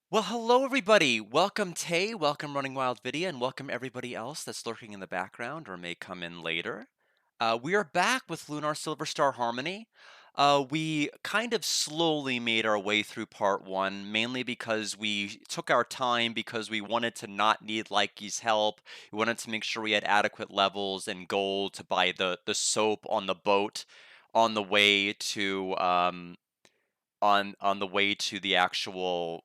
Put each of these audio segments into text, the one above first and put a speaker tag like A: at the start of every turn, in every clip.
A: Well, hello everybody. Welcome Tay, welcome Running Wild Video, and welcome everybody else that's lurking in the background or may come in later. We are back with Lunar Silver Star Harmony. We kind of slowly made our way through part one, mainly because we took our time because we wanted to not need Likey's help. We wanted to make sure we had adequate levels and gold to buy the soap on the boat on the way to on the way to the actual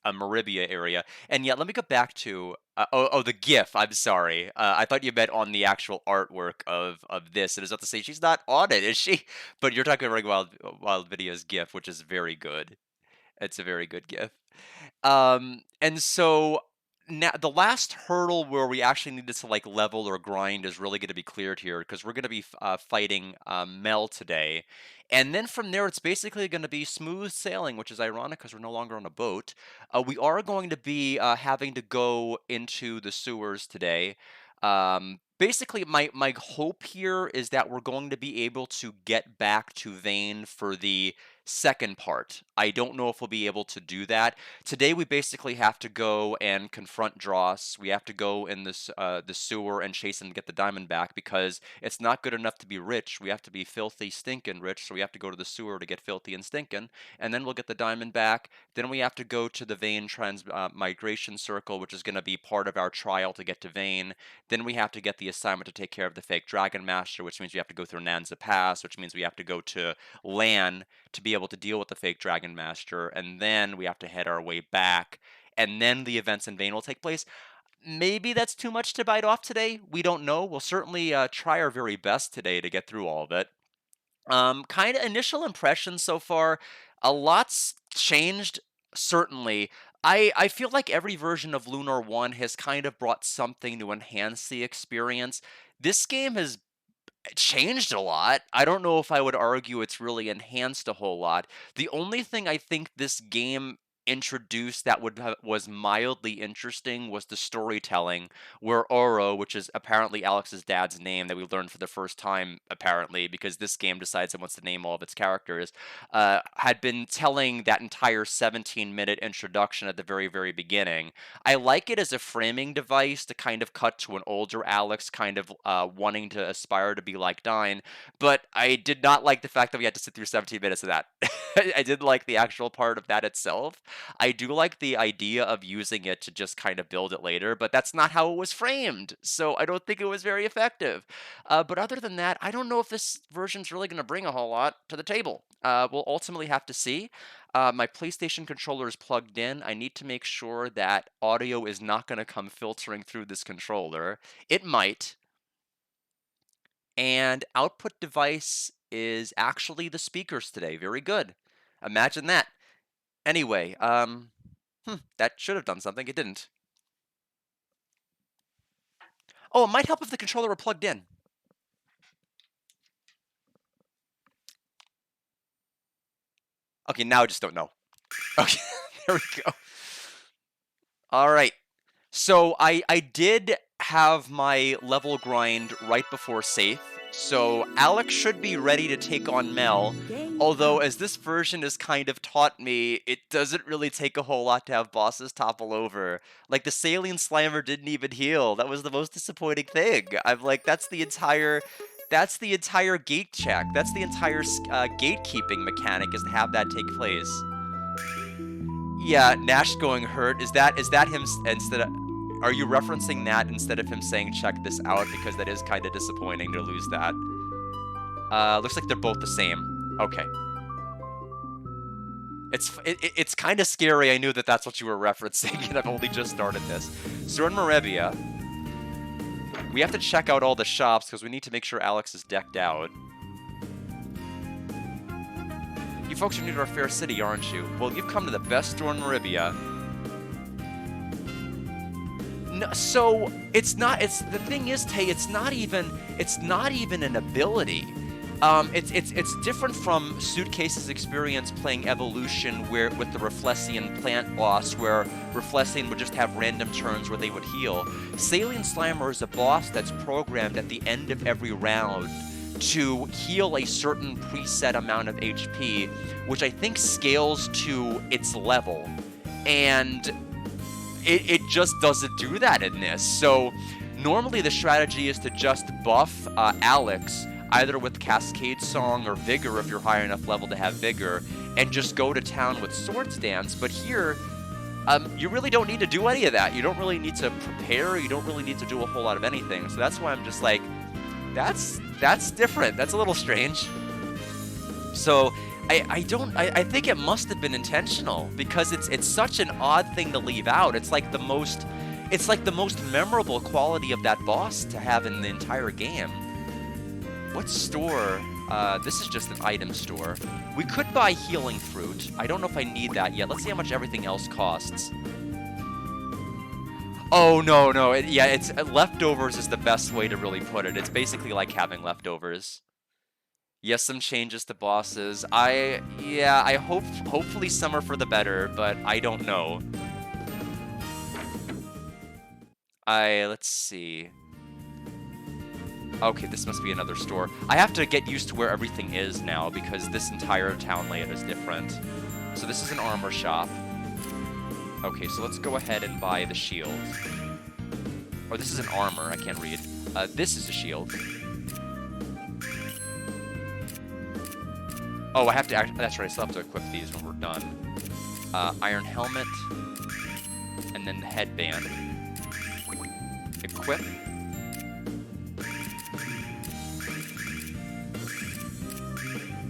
A: Maribia area. And yet, let me go back to the GIF. I'm sorry. I thought you meant on the actual artwork of this. And it's not to say she's not on it, is she? But you're talking about Wild Video's GIF, which is very good. It's a very good GIF. And so now the last hurdle where we actually needed to like level or grind is really going to be cleared here because we're going to be fighting Mel today. And then from there, it's basically going to be smooth sailing, which is ironic because we're no longer on a boat. We are going to be having to go into the sewers today. Basically, my hope here is that we're going to be able to get back to Vane for the second part. I don't know if we'll be able to do that. Today we basically have to go and confront Dross. We have to go in this the sewer and chase him to get the diamond back because it's not good enough to be rich. We have to be filthy, stinking rich. So we have to go to the sewer to get filthy and stinking, and then we'll get the diamond back. Then we have to go to the Vane migration circle, which is going to be part of our trial to get to Vane. Then we have to get the assignment to take care of the fake Dragon Master, which means we have to go through Nanza Pass, which means we have to go to Lan to be able to deal with the fake Dragon Master, and then we have to head our way back, and then the events in Vane will take place. Maybe that's too much to bite off today. We don't know. We'll certainly try our very best today to get through all of it. Kind of initial impressions so far. A lot's changed, certainly. I feel like every version of Lunar 1 has kind of brought something to enhance the experience. This game has changed a lot. I don't know if I would argue it's really enhanced a whole lot. The only thing I think this game introduced that was mildly interesting was the storytelling, where Oro, which is apparently Alex's dad's name that we learned for the first time, apparently, because this game decides it wants to name all of its characters, had been telling that entire 17-minute introduction at the very, very beginning. I like it as a framing device to kind of cut to an older Alex kind of wanting to aspire to be like Dine, but I did not like the fact that we had to sit through 17 minutes of that. I did like the actual part of that itself. I do like the idea of using it to just kind of build it later, but that's not how it was framed, so I don't think it was very effective. But other than that, I don't know if this version's really going to bring a whole lot to the table. We'll ultimately have to see. My PlayStation controller is plugged in. I need to make sure that audio is not going to come filtering through this controller. It might. And output device is actually the speakers today. Very good. Imagine that. Anyway, that should have done something. It didn't. Oh, it might help if the controller were plugged in. Okay, now I just don't know. Okay, there we go. All right. So I did have my level grind right before safe. So Alex should be ready to take on Mel. Although, as this version has kind of taught me, it doesn't really take a whole lot to have bosses topple over. Like, the Saline Slimer didn't even heal. That was the most disappointing thing. I'm like, that's the entire gate check. That's the entire gatekeeping mechanic, is to have that take place. Yeah, Nash going hurt. Is that him instead of? Are you referencing that instead of him saying check this out? Because that is kind of disappointing to lose that. Looks like they're both the same. Okay. It's kind of scary. I knew that that's what you were referencing, and I've only just started this. So we're in Maribia. We have to check out all the shops because we need to make sure Alex is decked out. You folks are new to our fair city, aren't you? Well, you've come to the best store in Maribia. No, so it's not. It's the thing is, Tay. It's not even an ability. It's different from Suitcase's experience playing Evolution, where with the Reflessian plant boss, where Reflessian would just have random turns where they would heal. Saline Slimer is a boss that's programmed at the end of every round to heal a certain preset amount of HP, which I think scales to its level. and it just doesn't do that in this. So normally the strategy is to just buff Alex, either with Cascade Song or Vigor if you're high enough level to have Vigor, and just go to town with Swords Dance. But here, you really don't need to do any of that. You don't really need to prepare. You don't really need to do a whole lot of anything. So that's why I'm just like, that's different. That's a little strange. So I think it must have been intentional, because it's such an odd thing to leave out. It's like the most memorable quality of that boss to have in the entire game. What store? This is just an item store. We could buy healing fruit. I don't know if I need that yet. Let's see how much everything else costs. Oh, no. Yeah, it's leftovers is the best way to really put it. It's basically like having leftovers. Yes, some changes to bosses. Hopefully some are for the better, but I don't know. Let's see. Okay, this must be another store. I have to get used to where everything is now, because this entire town layout is different. So this is an armor shop. Okay, so let's go ahead and buy the shield. Oh, this is an armor. I can't read. This is a shield. Oh, I have to that's right, I still have to equip these when we're done. Iron helmet. And then the headband. Equip.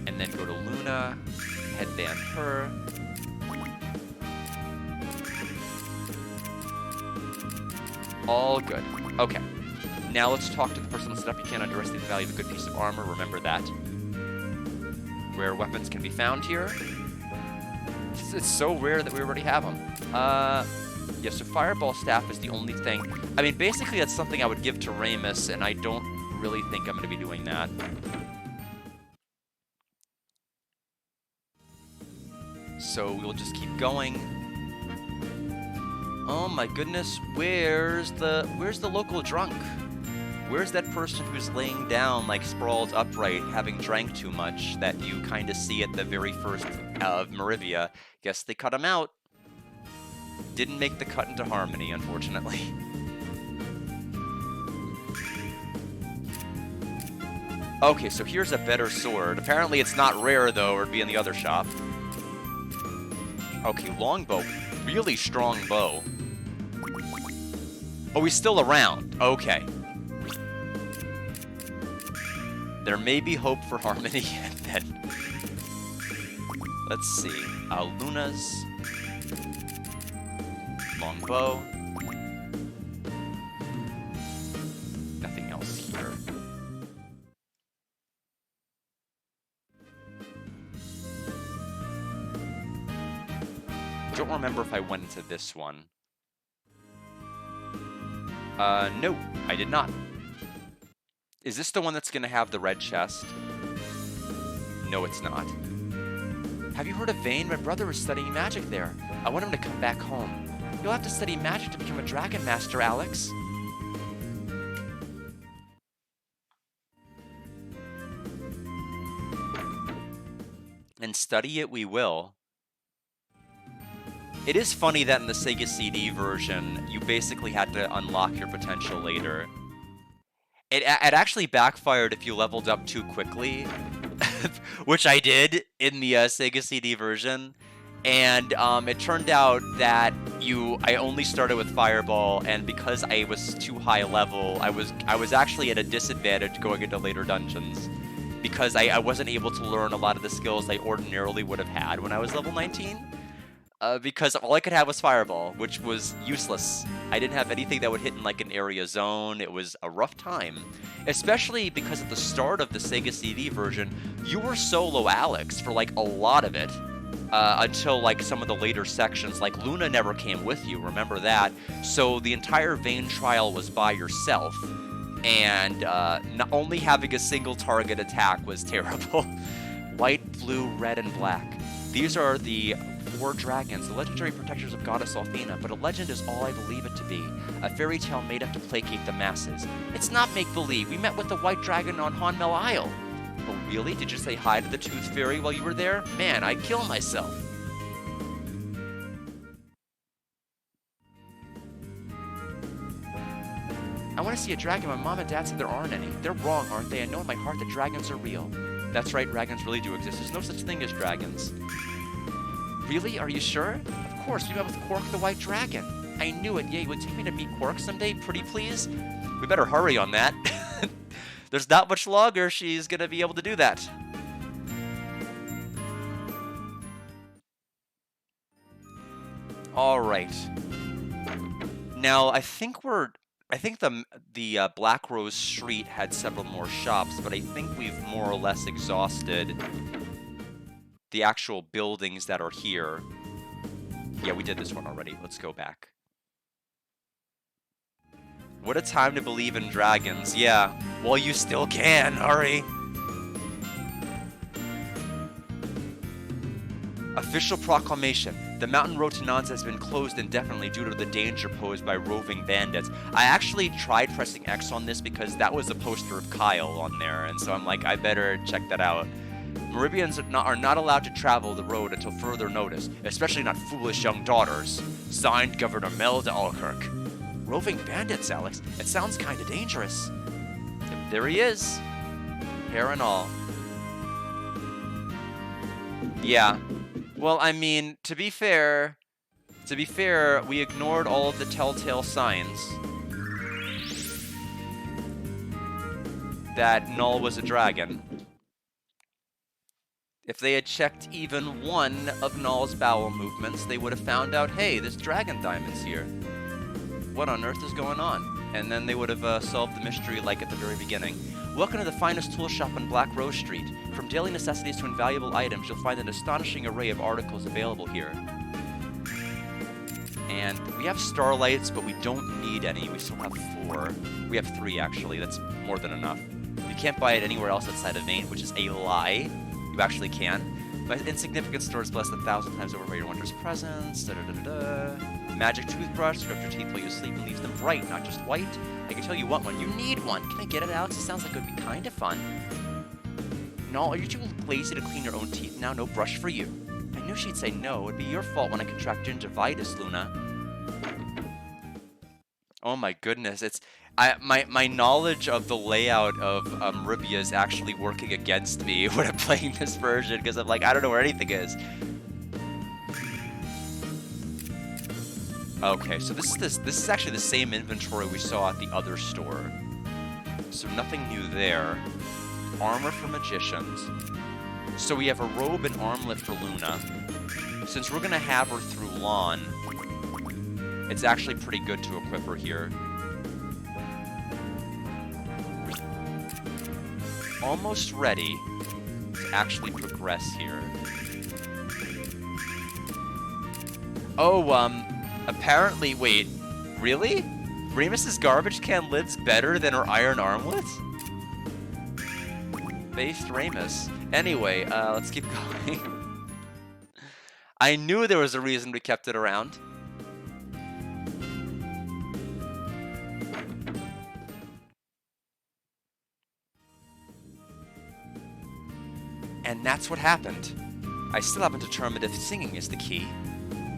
A: And then go to Luna. Headband her. All good. Okay. Now let's talk to the person that set up. You can't underestimate the value of a good piece of armor. Remember that. Rare weapons can be found here. It's so rare that we already have them. Yeah, so Fireball Staff is the only thing. I mean, basically that's something I would give to Ramus, and I don't really think I'm going to be doing that. So we'll just keep going. Oh my goodness, where's the local drunk? Where's that person who's laying down, like, sprawled upright, having drank too much, that you kind of see at the very first of Merivia? Guess they cut him out. Didn't make the cut into Harmony, unfortunately. Okay, so here's a better sword. Apparently it's not rare, though, or it'd be in the other shop. Okay, longbow. Really strong bow. Oh, he's still around. Okay. There may be hope for Harmony, and then... Let's see. Luna's... Longbow. Nothing else here. Don't remember if I went into this one. No, I did not. Is this the one that's gonna have the red chest? No, it's not. Have you heard of Vane? My brother is studying magic there. I want him to come back home. You'll have to study magic to become a dragon master, Alex. And study it we will. It is funny that in the Sega CD version, you basically had to unlock your potential later. It actually backfired if you leveled up too quickly, which I did in the Sega CD version. And it turned out that I only started with Fireball, and because I was too high level, I was actually at a disadvantage going into later dungeons, because I wasn't able to learn a lot of the skills I ordinarily would have had when I was level 19. Because all I could have was Fireball, which was useless. I didn't have anything that would hit in like an area zone. It was a rough time. Especially because at the start of the Sega CD version, you were solo Alex for like a lot of it. Until like some of the later sections, like Luna never came with you, remember that? So the entire Vane trial was by yourself. And not only having a single target attack was terrible. White, blue, red, and black. These are the 4 dragons, the legendary protectors of Goddess Althena, but a legend is all I believe it to be. A fairy tale made up to placate the masses. It's not make-believe. We met with the white dragon on Hanmel Isle. Oh, really? Did you say hi to the Tooth Fairy while you were there? Man, I'd kill myself. I see a dragon, my mom and dad said there aren't any. They're wrong, aren't they? I know in my heart that dragons are real. That's right, dragons really do exist. There's no such thing as dragons. Really? Are you sure? Of course, we met with Quark the White Dragon. I knew it. Yeah, you would take me to meet Quark someday? Pretty please? We better hurry on that. There's not much longer she's gonna be able to do that. All right. Now, I think the Black Rose Street had several more shops, but I think we've more or less exhausted the actual buildings that are here. Yeah, we did this one already. Let's go back. What a time to believe in dragons. Yeah, well, you still can. Hurry. Official proclamation. The mountain road to Nans has been closed indefinitely due to the danger posed by roving bandits. I actually tried pressing X on this because that was a poster of Kyle on there, and so I'm like, I better check that out. Meridians are not allowed to travel the road until further notice, especially not foolish young daughters. Signed, Governor Mel de Alkirk. Roving bandits, Alex. It sounds kinda dangerous. There he is. Hair and all. Yeah. Well, I mean, to be fair, we ignored all of the telltale signs that Null was a dragon. If they had checked even one of Null's bowel movements, they would have found out, hey, this dragon diamond's here. What on earth is going on? And then they would have solved the mystery like at the very beginning. Welcome to the finest tool shop on Black Rose Street. From daily necessities to invaluable items, you'll find an astonishing array of articles available here. And we have starlights, but we don't need any. We still have 4. We have 3, actually. That's more than enough. You can't buy it anywhere else outside of Maine, which is a lie. You actually can. My insignificant store is blessed 1,000 times over by your wondrous presence. Magic toothbrush, scrubs your teeth while you sleep and leaves them bright, not just white. I can tell you want one. You need one. Can I get it, Alex? It sounds like it would be kind of fun. No, are you too lazy to clean your own teeth now? No brush for you. I knew she'd say no. It'd be your fault when I contract gingivitis, Luna. Oh my goodness, my knowledge of the layout of Ribia is actually working against me when I'm playing this version, because I'm like, I don't know where anything is. Okay, so this is actually the same inventory we saw at the other store. So nothing new there. Armor for magicians. So we have a robe and armlet for Luna. Since we're gonna have her through Lon, it's actually pretty good to equip her here. Almost ready to actually progress here. Oh, apparently, wait, really? Remus's garbage can lid's better than her iron armlet? Based Remus. Anyway, let's keep going. I knew there was a reason we kept it around. And that's what happened. I still haven't determined if singing is the key,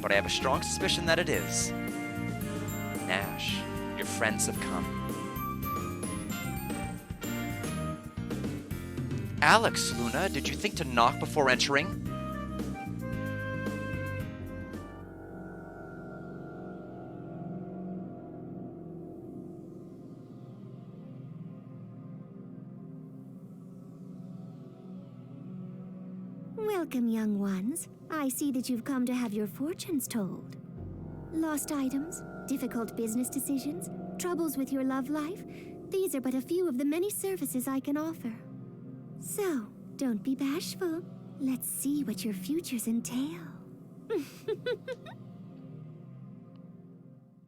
A: but I have a strong suspicion that it is. Nash, your friends have come. Alex, Luna, did you think to knock before entering?
B: Welcome, young ones. I see that you've come to have your fortunes told. Lost items, difficult business decisions, troubles with your love life. These are but a few of the many services I can offer. So, don't be bashful. Let's see what your futures entail.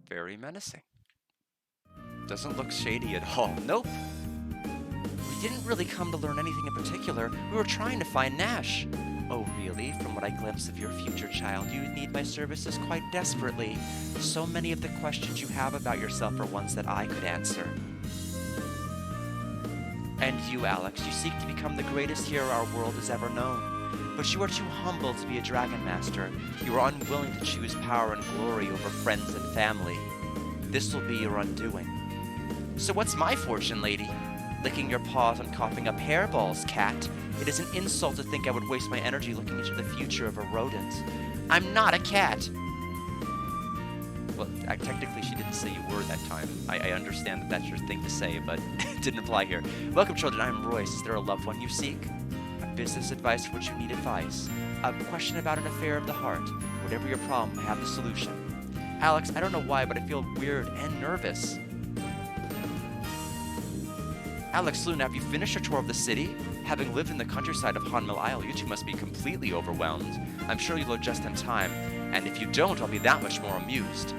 A: Very menacing. Doesn't look shady at all. Nope. We didn't really come to learn anything in particular. We were trying to find Nash. Oh, really? From what I glimpse of your future child, you need my services quite desperately. So many of the questions you have about yourself are ones that I could answer. And you, Alex, you seek to become the greatest hero our world has ever known. But you are too humble to be a dragon master. You are unwilling to choose power and glory over friends and family. This will be your undoing. So what's my fortune, lady? Licking your paws and coughing up hairballs, cat. It is an insult to think I would waste my energy looking into the future of a rodent. I'm not a cat! Well, technically she didn't say you were that time. I understand that that's your thing to say, but it didn't apply here. Welcome, children. I'm Royce. Is there a loved one you seek? A business advice for which you need advice? A question about an affair of the heart? Whatever your problem, I have the solution. Alex, I don't know why, but I feel weird and nervous. Alex, Luna, have you finished your tour of the city? Having lived in the countryside of Hanmill Isle, you two must be completely overwhelmed. I'm sure you'll adjust in time, and if you don't, I'll be that much more amused.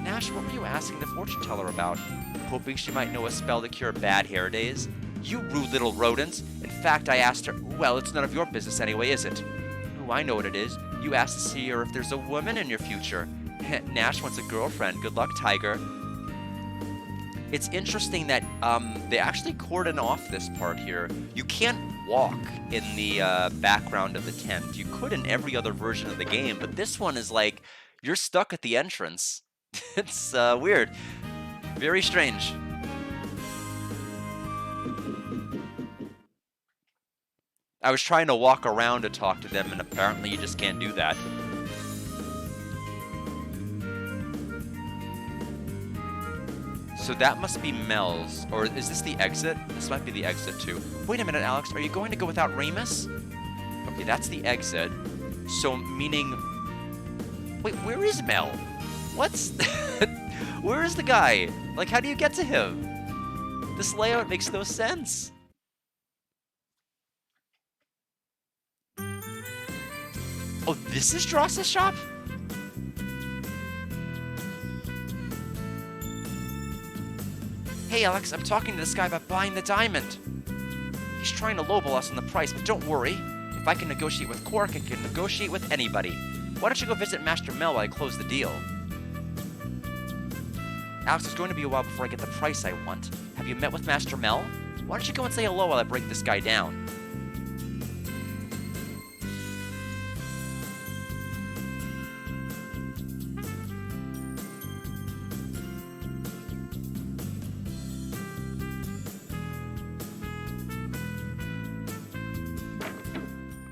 A: Nash, what were you asking the fortune teller about? Hoping she might know a spell to cure bad hair days? You rude little rodent! In fact, I asked her, well, it's none of your business anyway, is it? Oh, I know what it is. You asked to see her if there's a woman in your future. Nash wants a girlfriend. Good luck, Tiger. It's interesting that they actually cordon off this part here. You can't walk in the background of the tent. You could in every other version of the game, but this one is like, you're stuck at the entrance. It's weird. Very strange. I was trying to walk around to talk to them, and apparently you just can't do that. So that must be Mel's. Or is this the exit? This might be the exit too. Wait a minute, Alex. Are you going to go without Remus? Okay, that's the exit. So meaning... Wait, where is Mel? What's... Where is the guy? Like, how do you get to him? This layout makes no sense. Oh, this is Dross's shop? Hey, Alex, I'm talking to this guy about buying the diamond. He's trying to lowball us on the price, but don't worry. If I can negotiate with Quark, I can negotiate with anybody. Why don't you go visit Master Mel while I close the deal? Alex, it's going to be a while before I get the price I want. Have you met with Master Mel? Why don't you go and say hello while I break this guy down?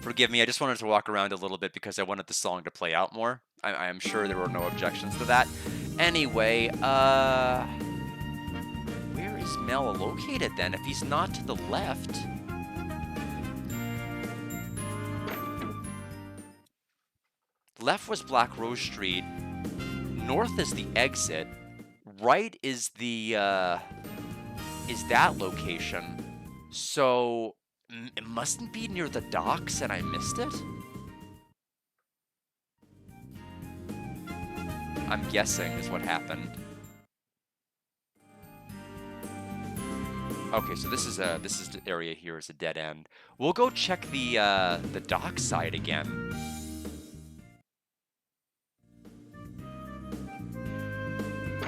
A: Forgive me, I just wanted to walk around a little bit because I wanted the song to play out more. I am sure there were no objections to that. Anyway, where is Mel located then? If he's not to the left... Left was Black Rose Street. North is the exit. Right is the, is that location. So... It mustn't be near the docks and I missed it? I'm guessing is what happened. Okay, so this is the area here is a dead end. We'll go check the dock side again.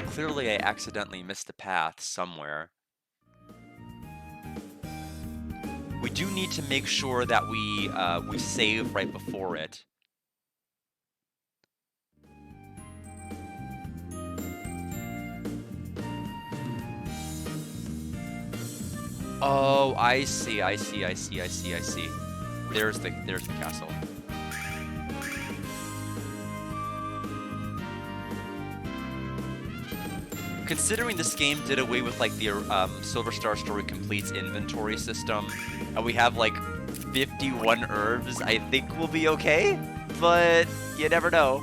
A: Clearly I accidentally missed a path somewhere. We do need to make sure that we save right before it. Oh, I see. There's the castle. Considering this game did away with like the Silver Star Story Complete's inventory system, and we have like 51 herbs, I think we'll be okay, but you never know.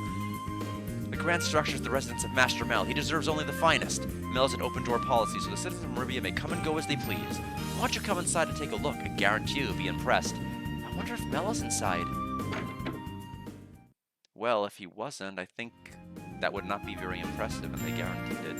A: The grand structure is the residence of Master Mel. He deserves only the finest. Mel has an open-door policy, so the citizens of Maribia may come and go as they please. Why don't you come inside and take a look? I guarantee you'll be impressed. I wonder if Mel is inside. Well, if he wasn't, I think that would not be very impressive, and they guaranteed it.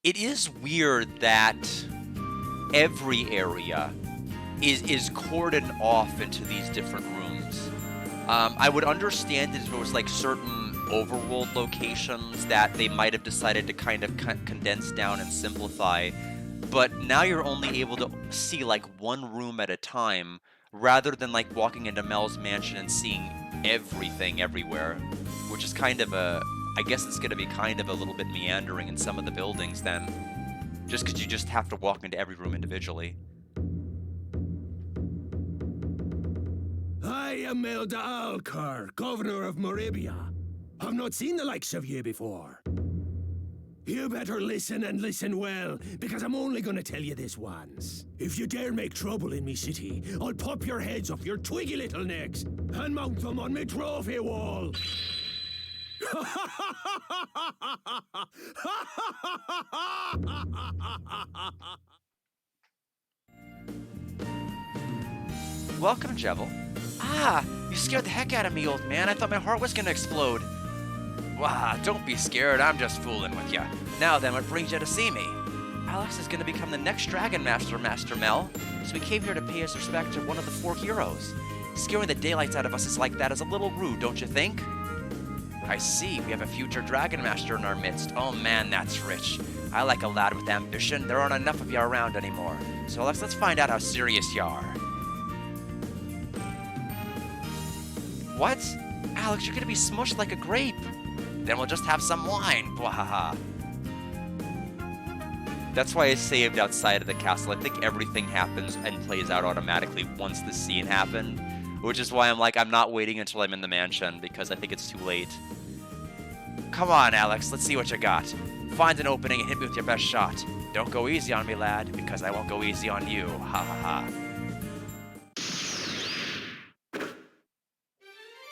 A: It is weird that every area is cordoned off into these different rooms. I would understand it if it was like certain overworld locations that they might have decided to kind of condense down and simplify. but now you're only able to see, like, one room at a time, rather than, like, walking into Mel's mansion and seeing everything everywhere, which is kind of a I guess it's gonna be kind of a little bit meandering in some of the buildings then, just 'cause you just have to walk into every room individually.
C: I am Melda Alcar, governor of Moribia. I've not seen the likes of you before. You better listen and listen well, because I'm only gonna tell you this once. If you dare make trouble in me city, I'll pop your heads off your twiggy little necks and mount them on me trophy wall.
A: Welcome, Jevil. Ah, you scared the heck out of me, old man. I thought my heart was gonna explode. Wah, don't be scared. I'm just fooling with ya. Now then, what brings you to see me? Alex is gonna become the next Dragon Master, Master Mel, so we came here to pay his respect to one of the 4 heroes. Scaring the daylights out of us is like that is a little rude, don't you think? I see, we have a future Dragon Master in our midst. Oh man, that's rich. I like a lad with ambition. There aren't enough of you around anymore. So Alex, let's find out how serious you are. What? Alex, you're gonna be smushed like a grape. Then we'll just have some wine. Bwahaha. That's why I saved outside of the castle. I think everything happens and plays out automatically once the scene happened. Which is why I'm like, I'm not waiting until I'm in the mansion, because I think it's too late. Come on, Alex, let's see what you got. Find an opening and hit me with your best shot. Don't go easy on me, lad, because I won't go easy on you. Ha ha ha.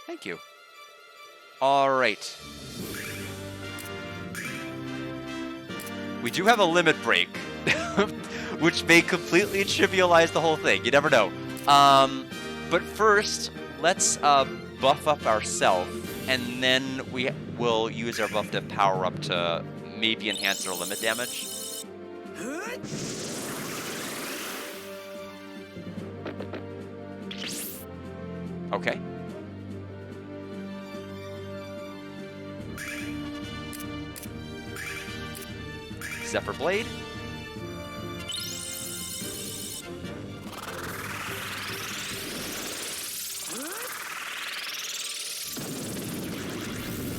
A: Thank you. Alright. We do have a limit break, which may completely trivialize the whole thing. You never know. But first, let's buff up ourselves, and then we will use our buff to power up to maybe enhance our limit damage. Okay. Zephyr Blade.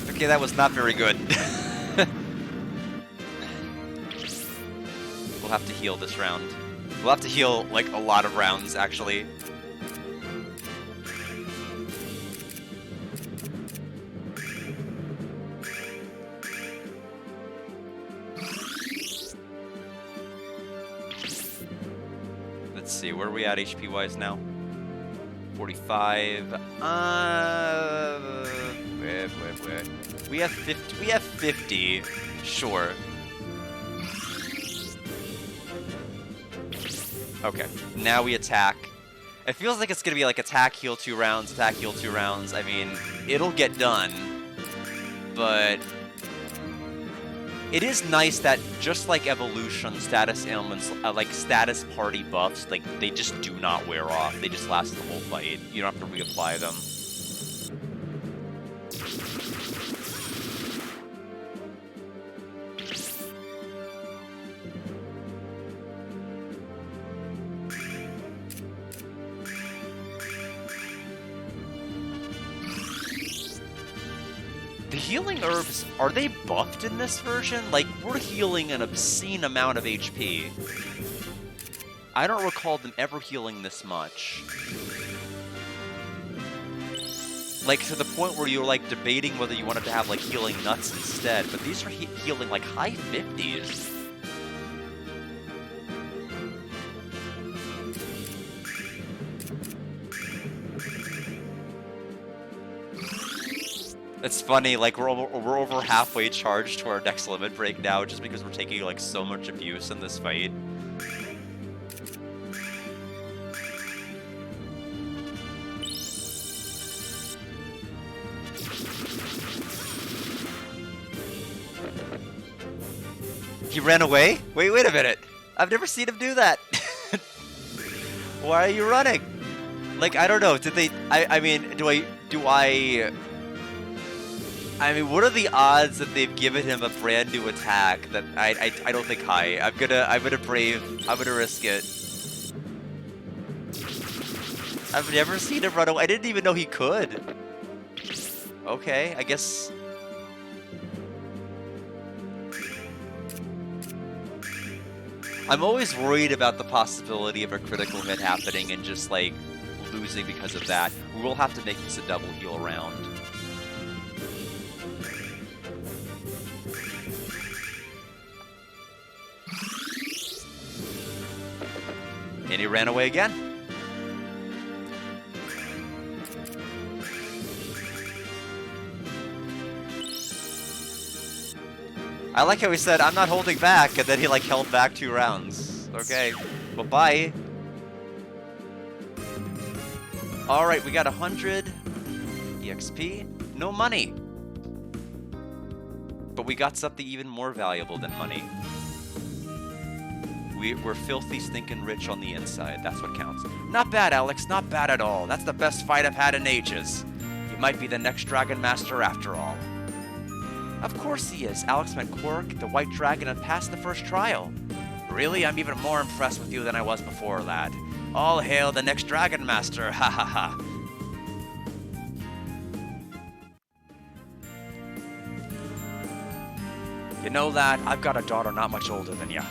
A: Okay, that was not very good. We'll have to heal this round. We'll have to heal, like, a lot of rounds, actually. Let's see, where are we at HP-wise now? 45. We have 50. We have 50. Sure. Okay. Now we attack. It feels like it's gonna be like attack, heal 2 rounds, attack, heal 2 rounds. I mean, it'll get done. But it is nice that just like evolution, status ailments, like status party buffs, like they just do not wear off. They just last the whole fight. You don't have to reapply them. The healing herbs, are they buffed in this version? Like, we're healing an obscene amount of HP. I don't recall them ever healing this much. Like, to the point where you're, like, debating whether you wanted to have, like, healing nuts instead, but these are healing, like, high 50s. It's funny, like, we're over halfway charged to our next limit break now, just because we're taking, like, so much abuse in this fight. He ran away? Wait a minute. I've never seen him do that. Why are you running? Like, I don't know. Did they... I mean, do I... I mean, what are the odds that they've given him a brand new attack that I don't think high. I'm gonna risk it. I've never seen him run away. I didn't even know he could. Okay, I guess. I'm always worried about the possibility of a critical hit happening and just like losing because of that. We will have to make this a double heal round. And he ran away again. I like how he said, I'm not holding back, and then he like held back 2 rounds. Okay, bye-bye. Alright, we got 100 EXP. No money. But we got something even more valuable than money. We're filthy, stinking rich on the inside. That's what counts. Not bad, Alex. Not bad at all. That's the best fight I've had in ages. You might be the next Dragon Master after all. Of course he is. Alex met Quark, the White Dragon, and passed the first trial. Really? I'm even more impressed with you than I was before, lad. All hail the next Dragon Master. Ha ha ha. You know, lad, I've got a daughter not much older than you.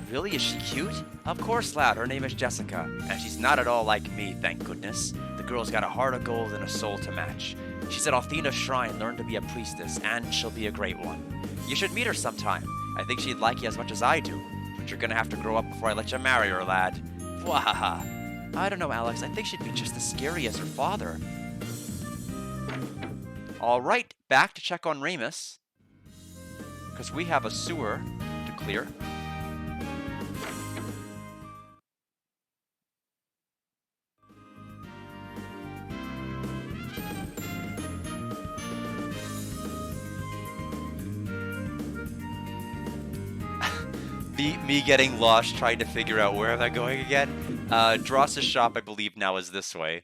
A: Really? Is she cute? Of course, lad. Her name is Jessica, and she's not at all like me, thank goodness. The girl's got a heart of gold and a soul to match. She's at Althena's shrine, learned to be a priestess, and she'll be a great one. You should meet her sometime. I think she'd like you as much as I do. But you're gonna have to grow up before I let you marry her, lad. Wahaha. I don't know, Alex. I think she'd be just as scary as her father. Alright, back to check on Remus. Because we have a sewer to clear. Me getting lost trying to figure out where am I going again. Dross's shop, I believe, now is this way.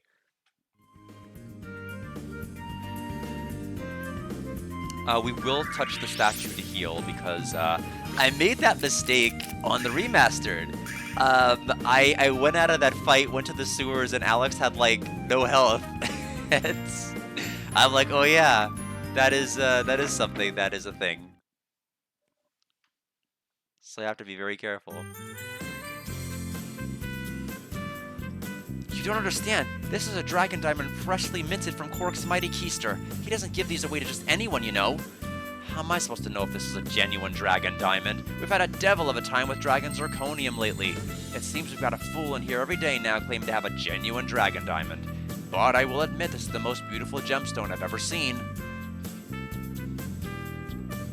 A: We will touch the statue to heal because I made that mistake on the remastered. I went out of that fight, went to the sewers, and Alex had like no health. I'm like, oh yeah, that is something. That is a thing. So I have to be very careful. You don't understand. This is a dragon diamond freshly minted from Quark's mighty keister. He doesn't give these away to just anyone, you know. How am I supposed to know if this is a genuine dragon diamond? We've had a devil of a time with dragon zirconium lately. It seems we've got a fool in here every day now claiming to have a genuine dragon diamond. But I will admit this is the most beautiful gemstone I've ever seen.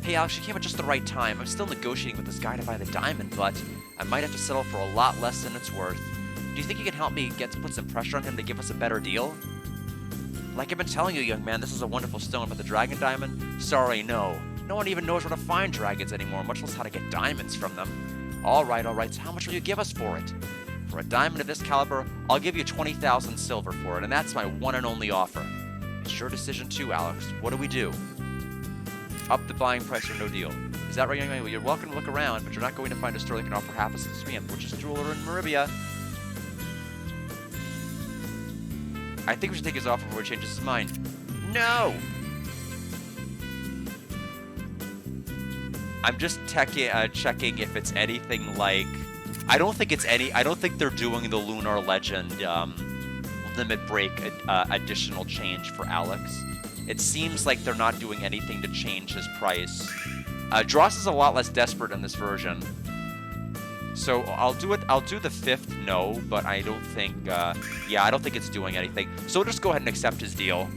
A: Hey Alex, you came at just the right time. I'm still negotiating with this guy to buy the diamond, but I might have to settle for a lot less than it's worth. Do you think you can help me put some pressure on him to give us a better deal? Like I've been telling you, young man, this is a wonderful stone, but the dragon diamond? Sorry, no. No one even knows where to find dragons anymore, much less how to get diamonds from them. Alright, so how much will you give us for it? For a diamond of this caliber, I'll give you 20,000 silver for it, and that's my one and only offer. It's your decision too, Alex. What do we do? Up the buying price or no deal. Is that right, young man? Well, you're welcome to look around, but you're not going to find a store that can offer half as much as me, and the richest jeweler in Maribia. I think we should take his offer before he changes his mind. No! I'm just checking if it's anything like... I don't think they're doing the Lunar Legend limit break additional change for Alex. It seems like they're not doing anything to change his price. Dross is a lot less desperate in this version. So I'll do the 5th no, but I don't think, yeah, I don't think it's doing anything. So we'll just go ahead and accept his deal.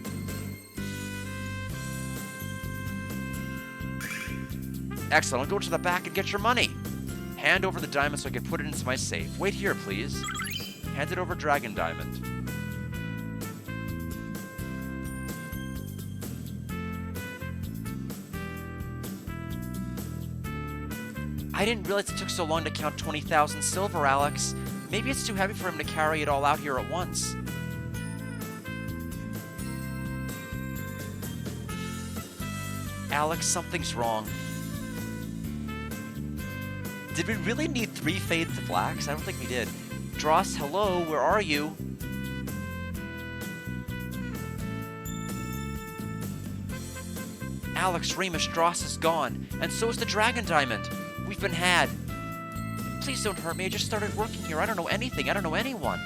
A: Excellent, I'll go to the back and get your money. Hand over the diamond so I can put it into my safe. Wait here, please. Hand it over Dragon Diamond. I didn't realize it took so long to count 20,000 silver, Alex. Maybe it's too heavy for him to carry it all out here at once. Alex, something's wrong. Did we really need 3 fade to blacks? I don't think we did. Dross, hello, where are you? Alex, Remus, Dross is gone, and so is the Dragon Diamond. We've been had. Please don't hurt me, I just started working here. I don't know anything, I don't know anyone.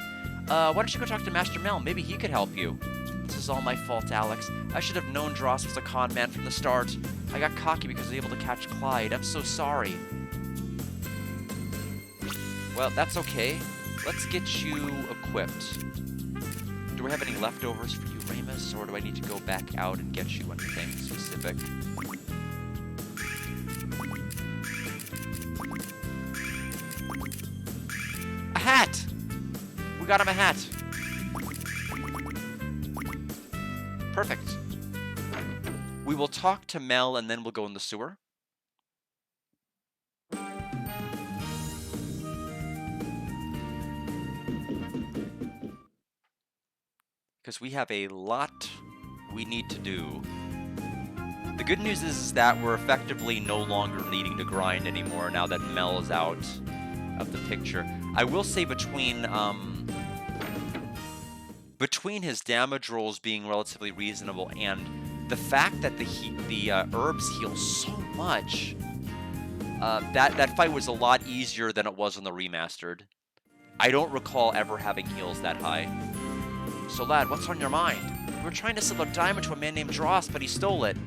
A: Why don't you go talk to Master Mel? Maybe he could help you. This is all my fault, Alex. I should have known Dross was a con man from the start. I got cocky because I was able to catch Clyde. I'm so sorry. Well, that's okay. Let's get you equipped. Do we have any leftovers for you, Remus, or do I need to go back out and get you anything specific? A hat! We got him a hat. Perfect. We will talk to Mel and then we'll go in the sewer. Because we have a lot we need to do. The good news is that we're effectively no longer needing to grind anymore now that Mel is out of the picture. I will say between his damage rolls being relatively reasonable and the fact that the herbs heal so much, that fight was a lot easier than it was on the remastered. I don't recall ever having heals that high. So lad, what's on your mind? We were trying to sell a diamond to a man named Dross, but he stole it.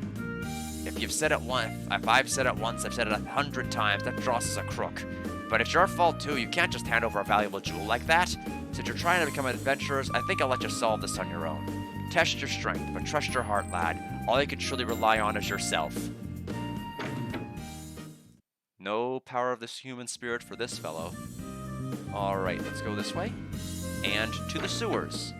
A: If you've said it once, if I've said it once, I've said it 100 times, that Dross is a crook. But it's your fault too, you can't just hand over a valuable jewel like that. Since you're trying to become adventurers, I think I'll let you solve this on your own. Test your strength, but trust your heart, lad. All you can truly rely on is yourself. No power of this human spirit for this fellow. Alright, let's go this way. And to the sewers.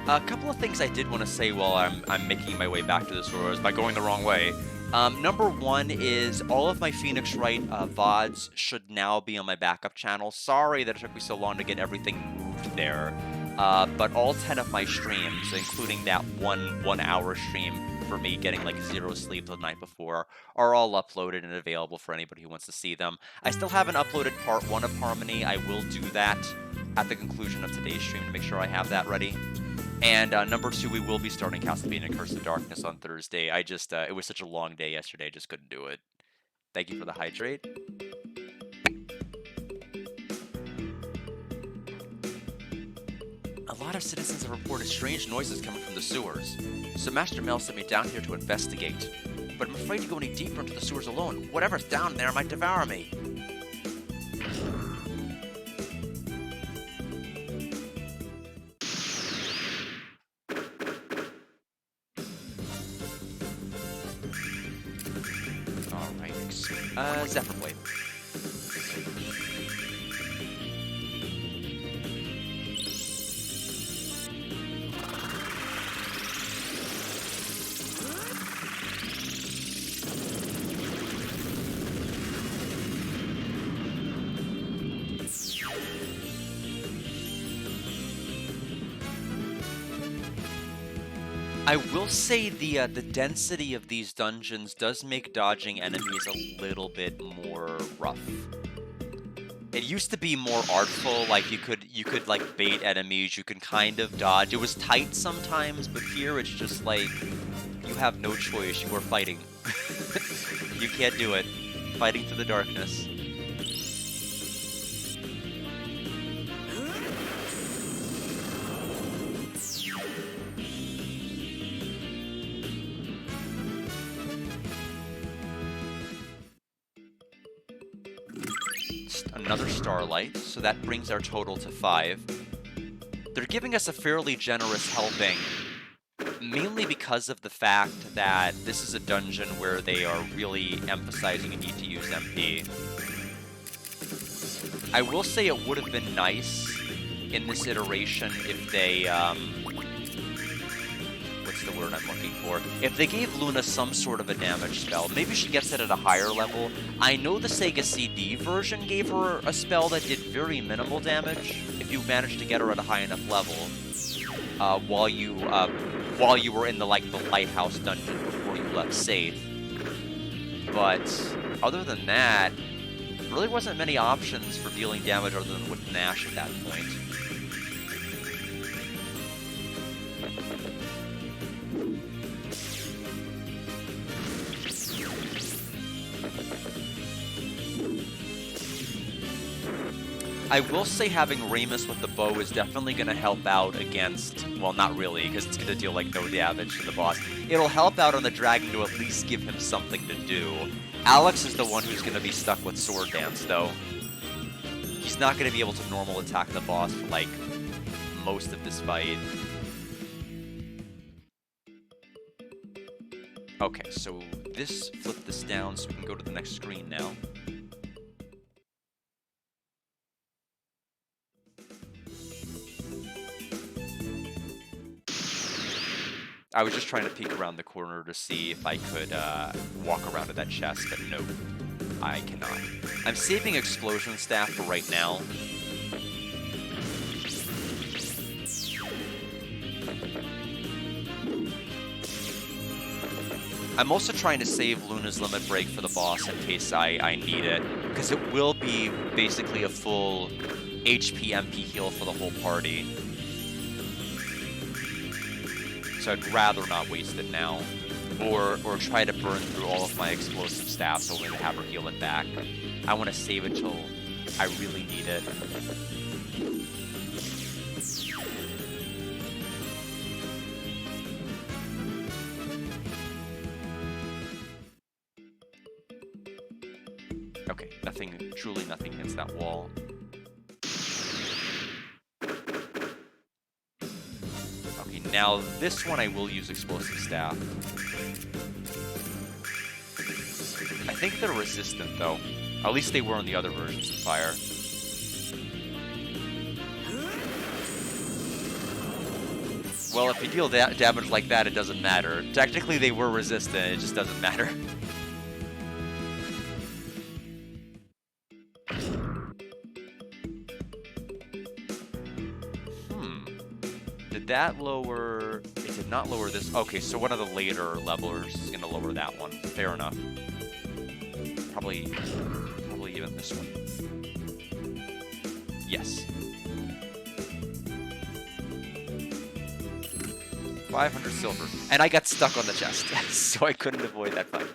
A: A couple of things I did want to say while I'm making my way back to the sewers by going the wrong way. Number one is all of my Phoenix Wright VODs should now be on my backup channel. Sorry that it took me so long to get everything moved there. But all 10 of my streams, including that one hour stream for me getting like 0 sleep the night before, are all uploaded and available for anybody who wants to see them. I still haven't uploaded part 1 of Harmony. I will do that at the conclusion of today's stream to make sure I have that ready. And number 2, we will be starting Castlevania Curse of Darkness on Thursday. It was such a long day yesterday, I just couldn't do it. Thank you for the hydrate. A lot of citizens have reported strange noises coming from the sewers. So Master Mel sent me down here to investigate. But I'm afraid to go any deeper into the sewers alone. Whatever's down there might devour me. Zephyr Blade. I will say the density of these dungeons does make dodging enemies a little bit more rough. It used to be more artful, like you could like bait enemies, you can kind of dodge. It was tight sometimes, but here it's just like you have no choice, you are fighting. You can't do it. Fighting through the darkness. Another starlight, so that brings our total to 5. They're giving us a fairly generous helping, mainly because of the fact that this is a dungeon where they are really emphasizing a need to use MP. I will say it would have been nice in this iteration if they, what's the the word I'm looking for. If they gave Luna some sort of a damage spell, maybe she gets it at a higher level. I know the Sega CD version gave her a spell that did very minimal damage if you managed to get her at a high enough level while you were in the lighthouse dungeon before you left safe. But other than that, there really wasn't many options for dealing damage other than with Nash at that point. I will say having Ramus with the bow is definitely going to help out against, well, not really, because it's going to deal, like, no damage to the boss. It'll help out on the dragon to at least give him something to do. Alex is the one who's going to be stuck with Sword Dance, though. He's not going to be able to normal attack the boss for, like, most of this fight. Okay, so flip this down so we can go to the next screen now. I was just trying to peek around the corner to see if I could walk around to that chest, but nope, I cannot. I'm saving Explosion Staff for right now. I'm also trying to save Luna's Limit Break for the boss in case I need it, because it will be basically a full HP MP heal for the whole party. So I'd rather not waste it now, or try to burn through all of my explosive staffs only to have her heal it back. I want to save it till I really need it. Okay, truly nothing against that wall. Now, this one I will use Explosive Staff. I think they're resistant, though. At least they were in the other versions of Fire. Well, if you deal damage like that, it doesn't matter. Technically, they were resistant, it just doesn't matter. Did that lower... It did not lower this... Okay, so one of the later levelers is going to lower that one. Fair enough. Probably even this one. Yes. 500 silver. And I got stuck on the chest, so I couldn't avoid that fight.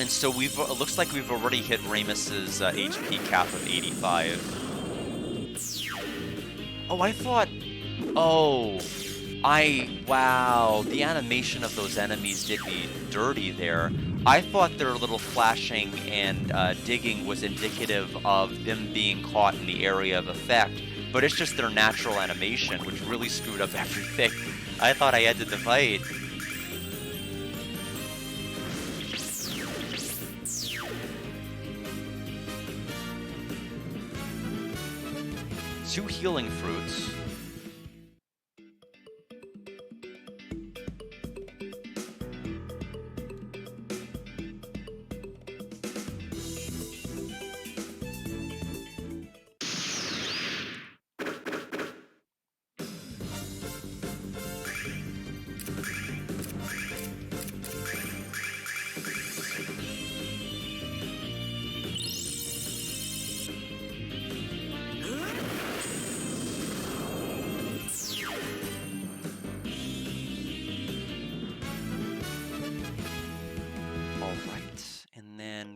A: And so it looks like we've already hit Ramus's HP cap of 85. Oh, I thought... Oh, wow, the animation of those enemies did me dirty there. I thought their little flashing and digging was indicative of them being caught in the area of effect, but it's just their natural animation, which really screwed up everything. I thought I ended the fight. Two healing fruits.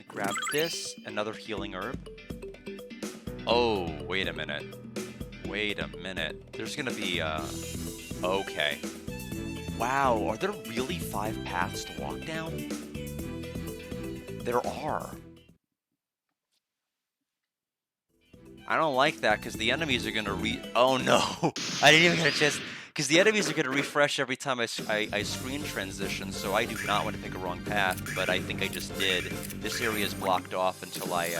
A: Grab this, another healing herb. Oh, wait a minute. Wait a minute. There's gonna be, okay. Wow, are there really 5 paths to walk down? There are. I don't like that, because the enemies are gonna oh no! I didn't even get a chance. Because the enemies are going to refresh every time I screen transition, so I do not want to pick a wrong path, but I think I just did. This area is blocked off until I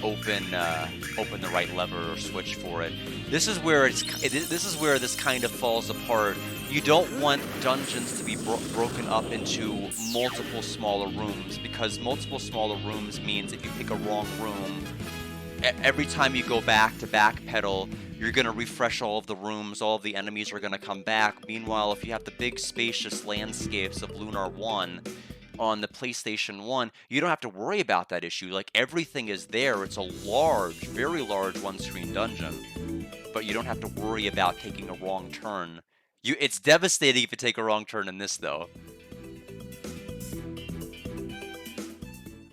A: open the right lever or switch for it. This is where this kind of falls apart. You don't want dungeons to be broken up into multiple smaller rooms, because multiple smaller rooms means if you pick a wrong room, every time you go back to backpedal, you're going to refresh all of the rooms, all of the enemies are going to come back. Meanwhile, if you have the big spacious landscapes of Lunar 1 on the PlayStation 1, you don't have to worry about that issue. Like, everything is there. It's a large, very large one-screen dungeon, but you don't have to worry about taking a wrong turn. It's devastating if you take a wrong turn in this, though.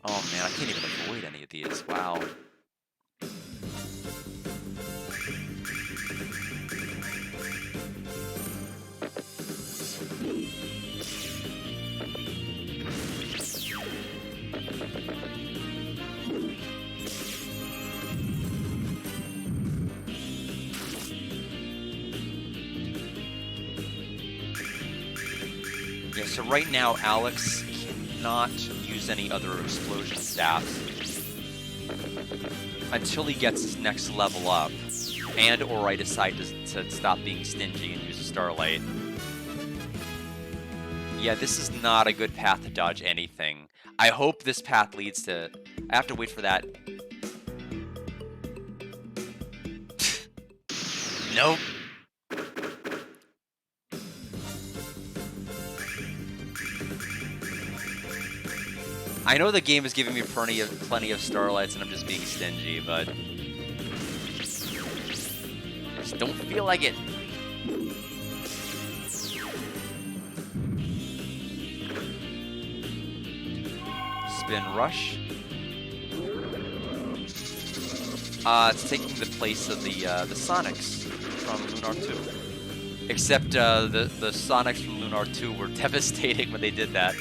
A: Oh man, I can't even avoid any of these. Wow. Yeah, so right now, Alex cannot use any other explosion staffs until he gets his next level up, and or I decide to stop being stingy and use a Starlight. Yeah, this is not a good path to dodge anything. I hope this path leads to... I have to wait for that. Nope. I know the game is giving me plenty of starlights and I'm just being stingy, but just don't feel like it. Spin rush. It's taking the place of the Sonics from Lunar 2. Except the Sonics from Lunar 2 were devastating when they did that.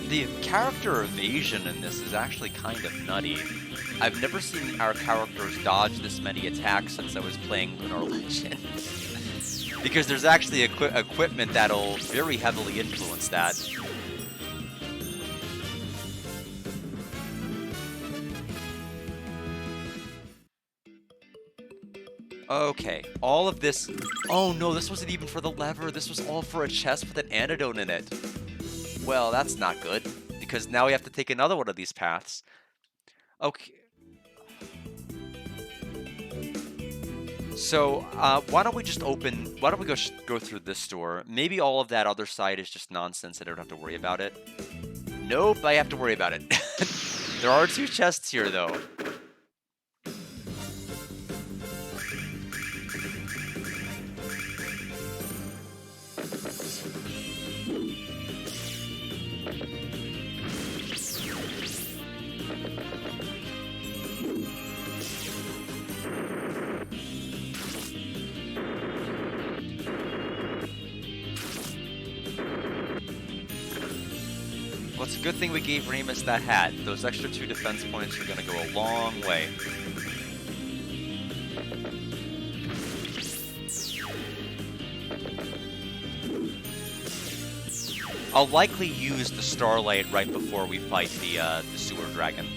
A: The character evasion in this is actually kind of nutty. I've never seen our characters dodge this many attacks since I was playing Lunar Legend. Because there's actually equipment that'll very heavily influence that. Okay, all of this... Oh no, this wasn't even for the lever. This was all for a chest with an antidote in it. Well, that's not good, because now we have to take another one of these paths. Okay. So, why don't we just why don't we go through this door? Maybe all of that other side is just nonsense, I don't have to worry about it. Nope, I have to worry about it. There are 2 chests here, though. Well, it's a good thing we gave Remus that hat. Those extra 2 defense points are going to go a long way. I'll likely use the Starlight right before we fight the Sewer Dragon.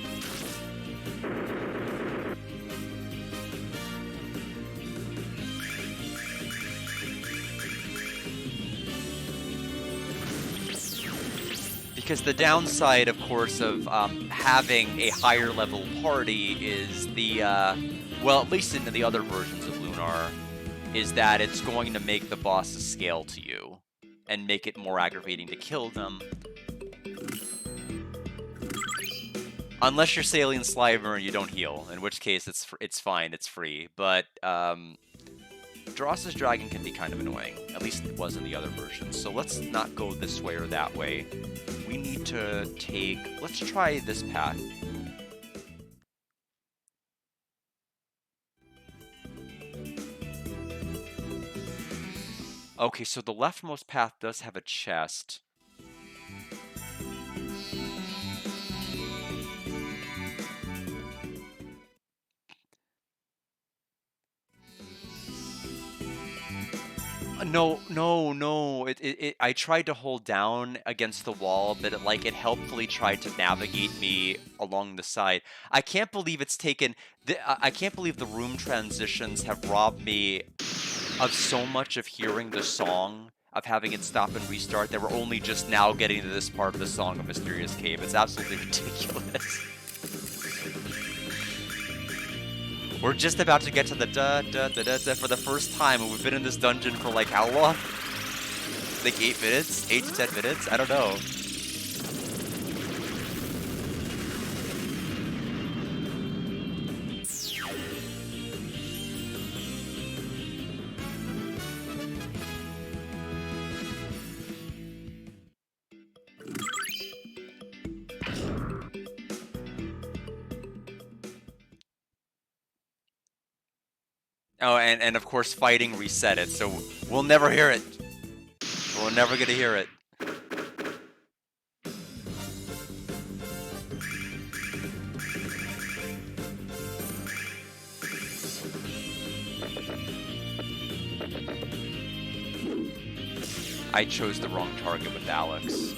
A: Because the downside, of course, of having a higher level party is the, well, at least in the other versions of Lunar, is that it's going to make the bosses scale to you and make it more aggravating to kill them. Unless you're Saline Slimer and you don't heal, in which case it's fine, it's free. But Dross's Dragon can be kind of annoying. At least it was in the other versions. So let's not go this way or that way. We need to take... Let's try this path. Okay, so the leftmost path does have a chest. No, no, no. I tried to hold down against the wall, but it helpfully tried to navigate me along the side. I can't believe it's taken. I can't believe the room transitions have robbed me of so much of hearing the song, of having it stop and restart, that we're only just now getting to this part of the song of Mysterious Cave. It's absolutely ridiculous. We're just about to get to the da da da da da for the first time, and we've been in this dungeon for like how long? Like 8 minutes? 8 to 10 minutes? I don't know. Oh, and of course fighting reset it, so we'll never hear it. We're never gonna hear it. I chose the wrong target with Alex.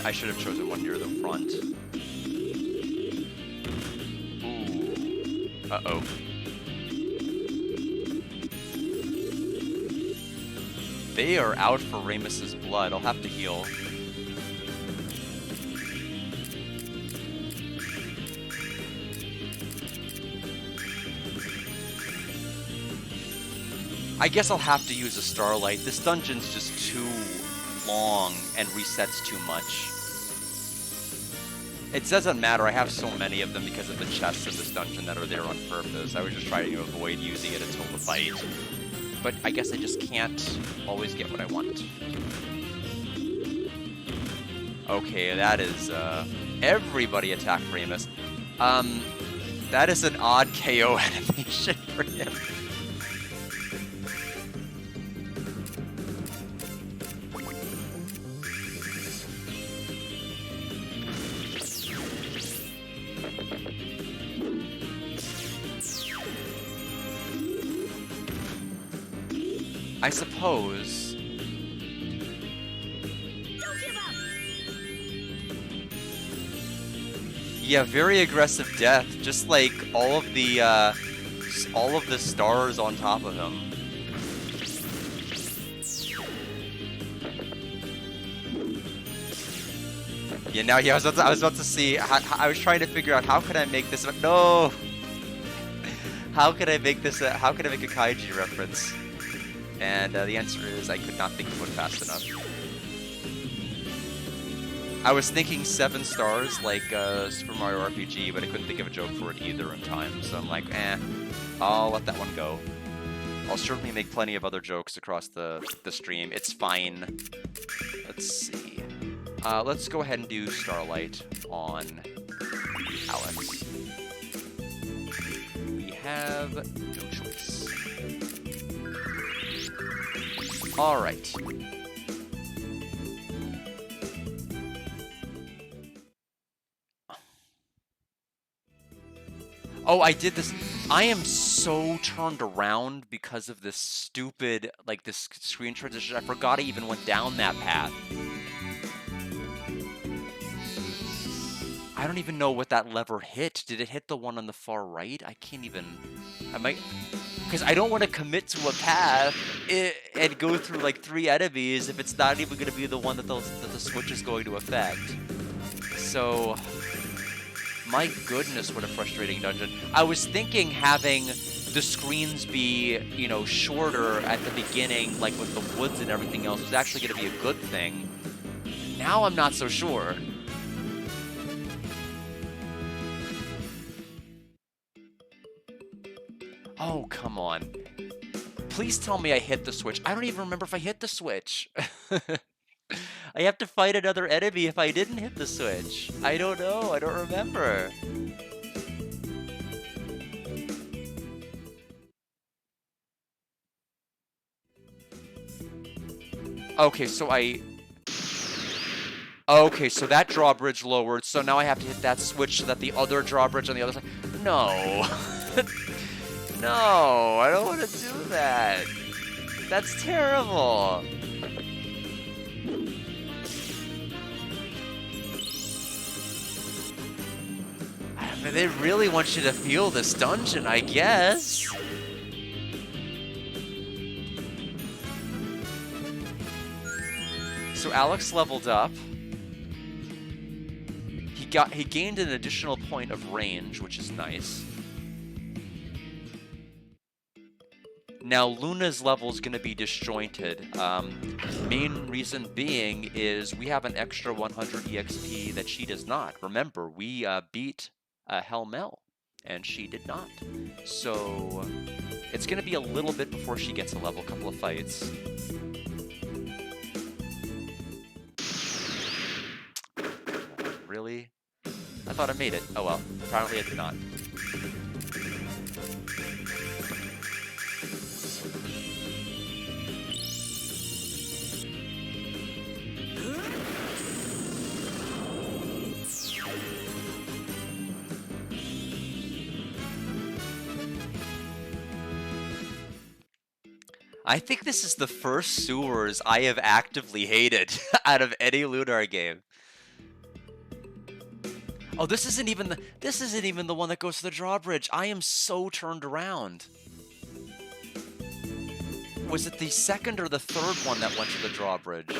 A: I should have chosen one near the front. Ooh. Uh-oh. They are out for Ramus's blood. I'll have to heal. I guess I'll have to use a Starlight. This dungeon's just too long and resets too much. It doesn't matter, I have so many of them because of the chests in this dungeon that are there on purpose. I was just trying to avoid using it until the fight. But I guess I just can't always get what I want. Okay, that is, everybody attacked Ramus. That is an odd KO animation for him. I suppose.
B: Don't give up.
A: Yeah, very aggressive death, just like all of the stars on top of him. Yeah, now yeah, I was about to see. I was trying to figure out how could I make this. No. How could I make this? How could I make a kaiju reference? And the answer is I could not think of one fast enough. I was thinking 7 stars like Super Mario RPG, but I couldn't think of a joke for it either in time. So I'm like, I'll let that one go. I'll certainly make plenty of other jokes across the stream. It's fine. Let's see. Let's go ahead and do Starlight on Alex. We have no choice. All right. Oh, I did this. I am so turned around because of this stupid, like, this screen transition. I forgot I even went down that path. I don't even know what that lever hit. Did it hit the one on the far right? I can't even... I might... Because I don't want to commit to a path and go through, like, 3 enemies if it's not even going to be the one that the switch is going to affect. So... My goodness, what a frustrating dungeon. I was thinking having the screens be, you know, shorter at the beginning, like with the woods and everything else, was actually going to be a good thing. Now I'm not so sure. Oh, come on. Please tell me I hit the switch. I don't even remember if I hit the switch. I have to fight another enemy if I didn't hit the switch. I don't know. I don't remember. Okay, so Okay, so that drawbridge lowered, so now I have to hit that switch so that the other drawbridge on the other side... No! No, I don't want to do that. That's terrible. I mean, they really want you to feel this dungeon, I guess. So Alex leveled up. He gained an additional point of range, which is nice. Now Luna's level is going to be disjointed. Main reason being is we have an extra 100 EXP that she does not. Remember, we beat Helmel, and she did not. So it's going to be a little bit before she gets a level, couple of fights. Really? I thought I made it. Oh well, apparently I did not. I think this is the first sewers I have actively hated out of any Lunar game. Oh, this isn't even the one that goes to the drawbridge. I am so turned around. Was it the second or the third one that went to the drawbridge?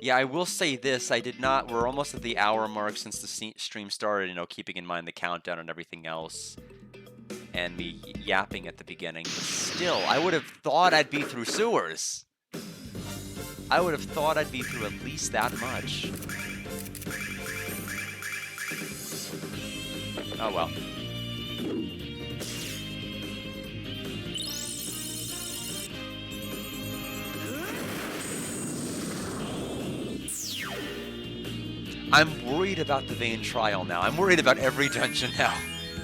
A: Yeah, I will say this, we're almost at the hour mark since the stream started, you know, keeping in mind the countdown and everything else, and me yapping at the beginning, but still, I would have thought I'd be through sewers. I would have thought I'd be through at least that much. Oh well. I'm worried about the Vayne Trial now. I'm worried about every dungeon now.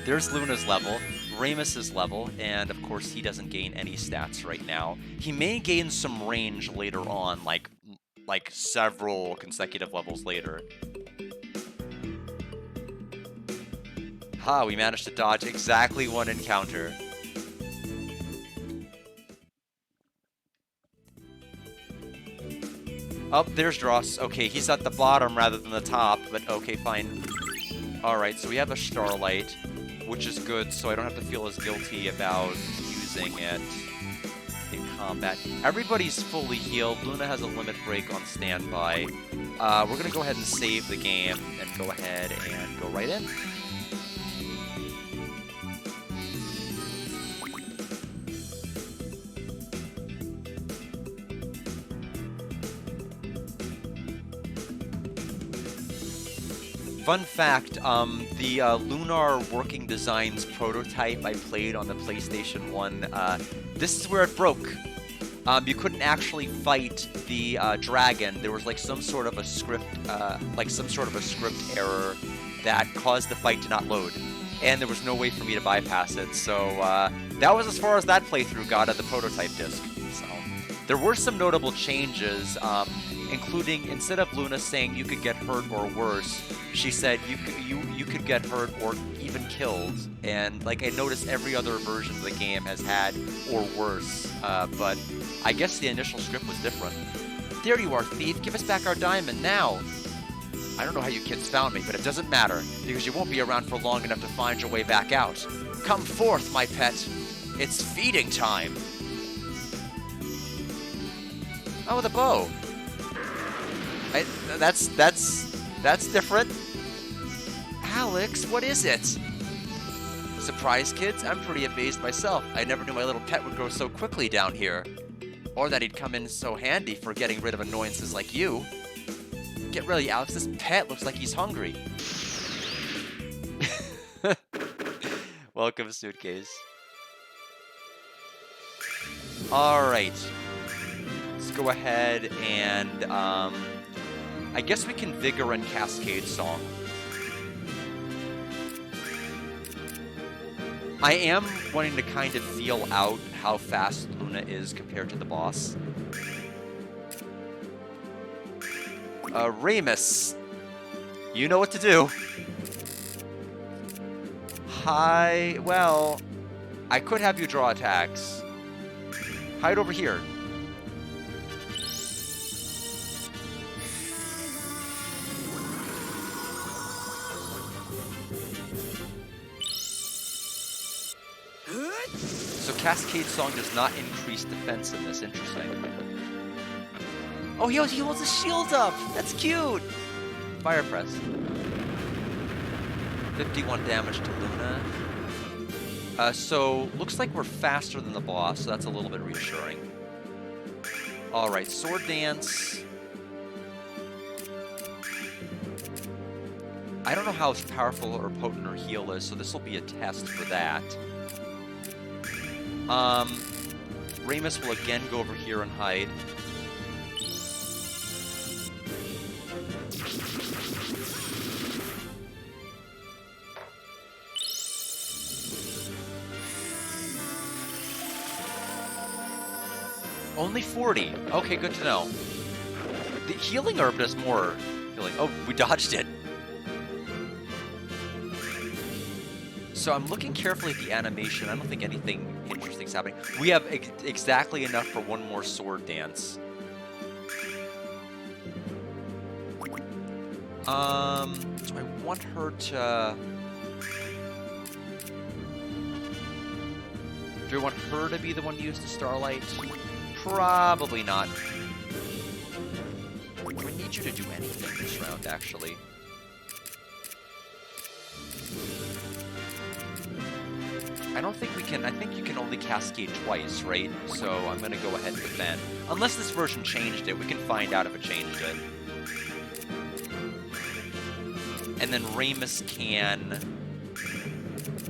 A: There's Luna's level, Ramus's level, and of course he doesn't gain any stats right now. He may gain some range later on, like several consecutive levels later. Ha, we managed to dodge exactly one encounter. Oh, there's Dross. Okay, he's at the bottom rather than the top, but okay, fine. Alright, so we have a Starlight, which is good, so I don't have to feel as guilty about using it in combat. Everybody's fully healed. Luna has a limit break on standby. We're gonna go ahead and save the game and go ahead and go right in. Fun fact, the Lunar Working Designs prototype I played on the PlayStation 1, this is where it broke. You couldn't actually fight the dragon. There was like some sort of a script error that caused the fight to not load. And there was no way for me to bypass it, so that was as far as that playthrough got at the prototype disc. So there were some notable changes, including instead of Luna saying you could get hurt or worse, she said you could get hurt or even killed. And like I noticed every other version of the game has had or worse, but I guess the initial script was different. There you are, thief. Give us back our diamond now. I don't know how you kids found me, but it doesn't matter, because you won't be around for long enough to find your way back out. Come forth, my pet. It's feeding time. Oh, the bow. That's different. Alex, what is it? Surprise, kids? I'm pretty amazed myself. I never knew my little pet would grow so quickly down here. Or that he'd come in so handy for getting rid of annoyances like you. Get ready, Alex. This pet looks like he's hungry. Welcome, suitcase. All right. Let's go ahead and, I guess we can Vigor and Cascade Song. I am wanting to kind of feel out how fast Luna is compared to the boss. Ramus, you know what to do. Hi, well, I could have you draw attacks. Hide over here. So Cascade Song does not increase defensiveness. Interesting. Oh, he holds his shield up. That's cute. Fire Press. 51 damage to Luna. So looks like we're faster than the boss, so that's a little bit reassuring. All right, Sword Dance. I don't know how powerful or potent her heal is, so this will be a test for that. Ramus will again go over here and hide. Only 40. Okay, good to know. The healing herb does more healing. Oh, we dodged it. So I'm looking carefully at the animation. I don't think anything interesting is happening. We have exactly enough for one more sword dance. So I want her to... Do I want her to be the one to use the Starlight? Probably not. Do I need you to do anything this round, actually? I don't think we can. I think you can only cascade twice, right? So I'm going to go ahead and defend. Unless this version changed it. We can find out if it changed it. And then Ramus can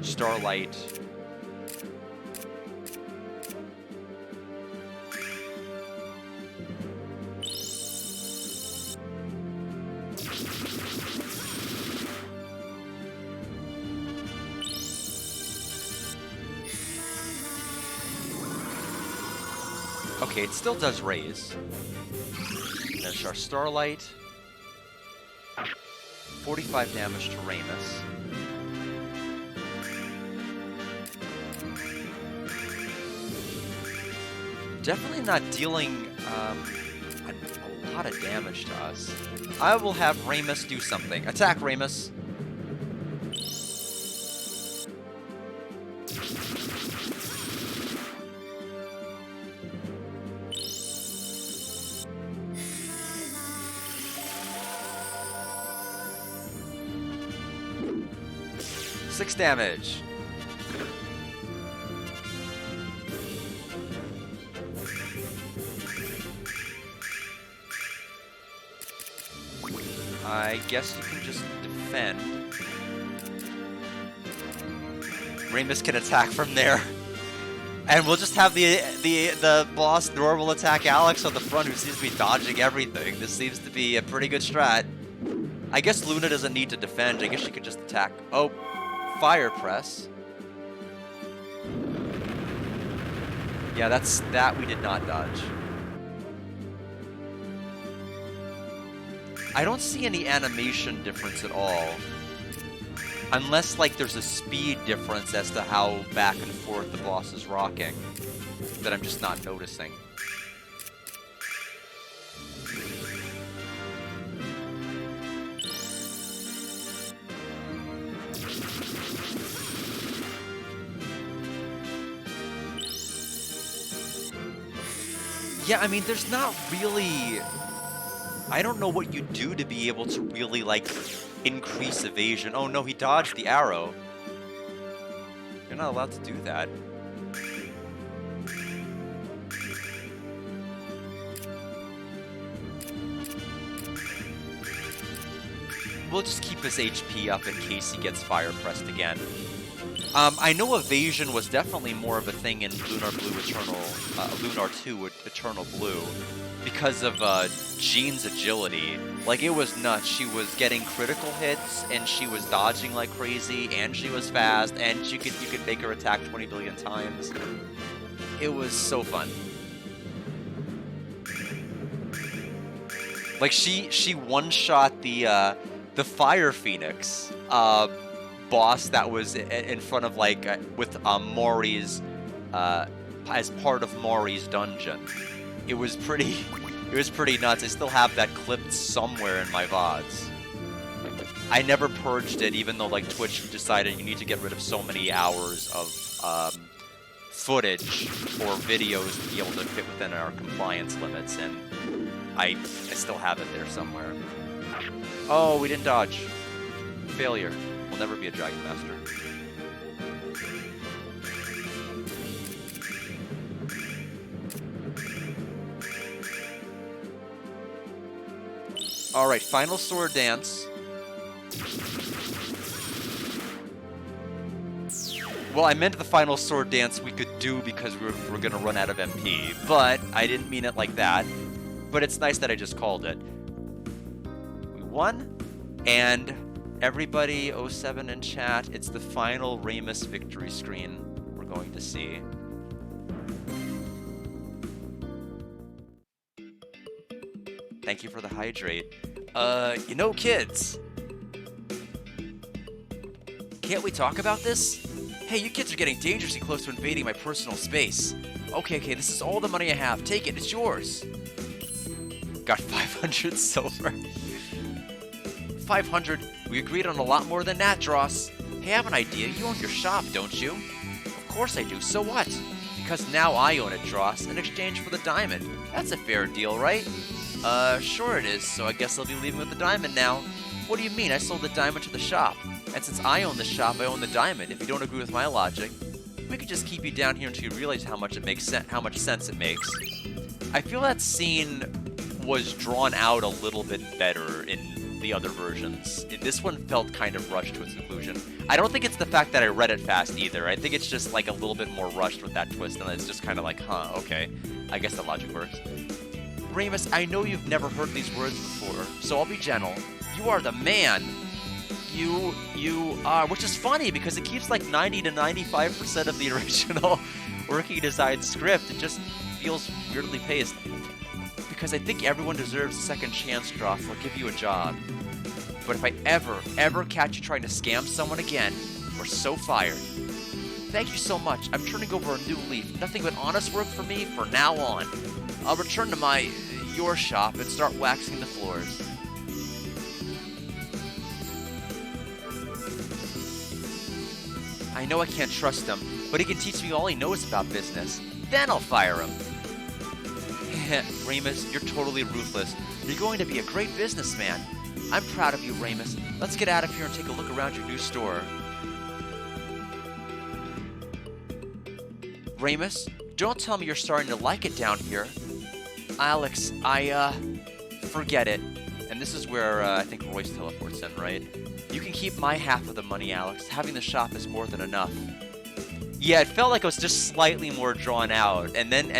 A: Starlight. Okay, it still does raise. There's our Starlight. 45 damage to Ramus. Definitely not dealing a lot of damage to us. I will have Ramus do something. Attack, Ramus! Six damage. I guess you can just defend. Ramus can attack from there. And we'll just have the boss normal attack Alex on the front, who seems to be dodging everything. This seems to be a pretty good strat. I guess Luna doesn't need to defend. I guess she could just attack. Oh, Fire Press. Yeah, that we did not dodge. I don't see any animation difference at all. Unless, like, there's a speed difference as to how back and forth the boss is rocking that I'm just not noticing. Yeah, I mean, there's not really... I don't know what you do to be able to really, like, increase evasion. Oh no, he dodged the arrow. You're not allowed to do that. We'll just keep his HP up in case he gets fire pressed again. I know evasion was definitely more of a thing in Lunar 2 Eternal Blue because of Jean's agility. Like, it was nuts. She was getting critical hits, and she was dodging like crazy, and she was fast, and you could make her attack 20 billion times. It was so fun. Like, she one-shot the Fire Phoenix boss that was in front of, like, with Mori's as part of Mori's dungeon. It was pretty nuts. I still have that clipped somewhere in my VODs. I never purged it, even though, like, Twitch decided you need to get rid of so many hours of footage or videos to be able to fit within our compliance limits, and I still have it there somewhere. Oh, we didn't dodge. Failure. We'll never be a Dragon Master. Alright, final sword dance. Well, I meant the final sword dance we could do because we're gonna run out of MP, but I didn't mean it like that. But it's nice that I just called it. We won, and everybody, 07 in chat, it's the final Ramus victory screen we're going to see. Thank you for the hydrate. You know, kids, can't we talk about this? Hey, you kids are getting dangerously close to invading my personal space. Okay, this is all the money I have. Take it, it's yours. Got 500 silver. 500? We agreed on a lot more than that, Dross. Hey, I have an idea. You own your shop, don't you? Of course I do. So what? Because now I own it, Dross, in exchange for the diamond. That's a fair deal, right? Sure it is, so I guess I'll be leaving with the diamond now. What do you mean? I sold the diamond to the shop. And since I own the shop, I own the diamond. If you don't agree with my logic, we could just keep you down here until you realize how much sense it makes. I feel that scene was drawn out a little bit better in the other versions. This one felt kind of rushed to its conclusion. I don't think it's the fact that I read it fast either. I think it's just like a little bit more rushed with that twist, and it's just kind of like, huh, okay. I guess that logic works. Ramus, I know you've never heard these words before, so I'll be gentle. You are the man. You are, which is funny because it keeps like 90 to 95% of the original working design script. It just feels weirdly paced. Because I think everyone deserves a second chance, Dross. I'll give you a job. But if I ever catch you trying to scam someone again, we're so fired. Thank you so much. I'm turning over a new leaf. Nothing but honest work for me from now on. I'll return to your shop and start waxing the floors. I know I can't trust him, but he can teach me all he knows about business. Then I'll fire him. Ramus, you're totally ruthless. You're going to be a great businessman. I'm proud of you, Ramus. Let's get out of here and take a look around your new store. Ramus, don't tell me you're starting to like it down here. Alex, forget it. And this is where I think Royce teleports in, right? You can keep my half of the money, Alex. Having the shop is more than enough. Yeah, it felt like it was just slightly more drawn out, and then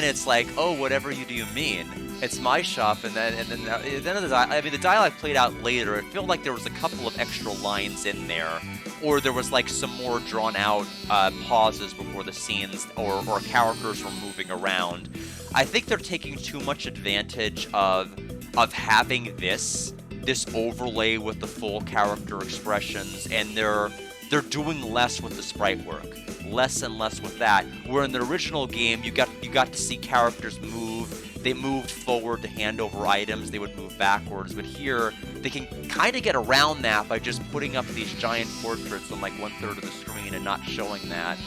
A: it's like, oh, whatever you do, you mean. It's my shop, and then the dialogue played out later. It felt like there was a couple of extra lines in there, or there was like some more drawn out pauses before the scenes, or characters were moving around. I think they're taking too much advantage of having this overlay with the full character expressions, and they're doing less with the sprite work, less and less with that. Where in the original game, you got to see characters move. They moved forward to hand over items. They would move backwards. But here, they can kind of get around that by just putting up these giant portraits on like 1/3 of the screen and not showing that.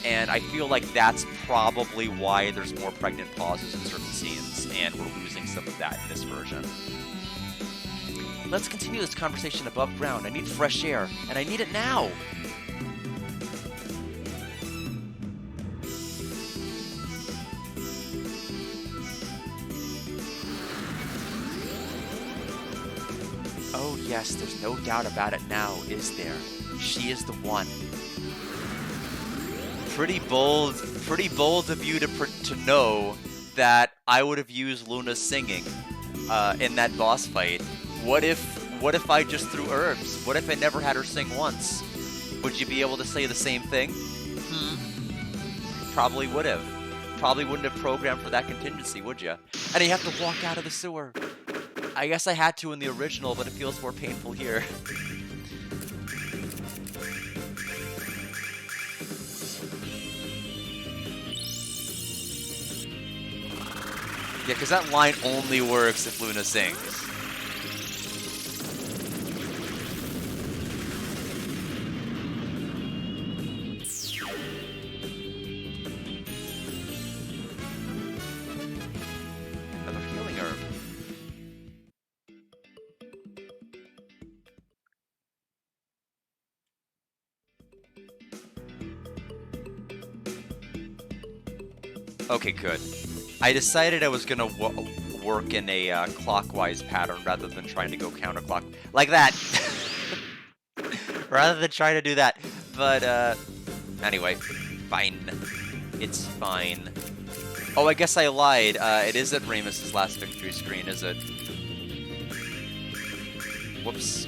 A: And I feel like that's probably why there's more pregnant pauses in certain scenes, and we're losing some of that in this version. Let's continue this conversation above ground. I need fresh air, and I need it now. Oh yes, there's no doubt about it now, is there? She is the one. pretty bold of you to know that I would have used Luna's singing in that boss fight. What if I just threw herbs? What if I never had her sing once? Would you be able to say the same thing? Probably would have. Probably wouldn't have programmed for that contingency, would you? And you have to walk out of the sewer. I guess I had to in the original, but it feels more painful here. Yeah, because that line only works if Luna sings. Another healing herb. Okay, good. I decided I was gonna work in a clockwise pattern rather than trying to go counterclock like that. Rather than trying to do that. But anyway, fine. It's fine. Oh, I guess I lied. It isn't Ramus's last victory screen, is it? Whoops.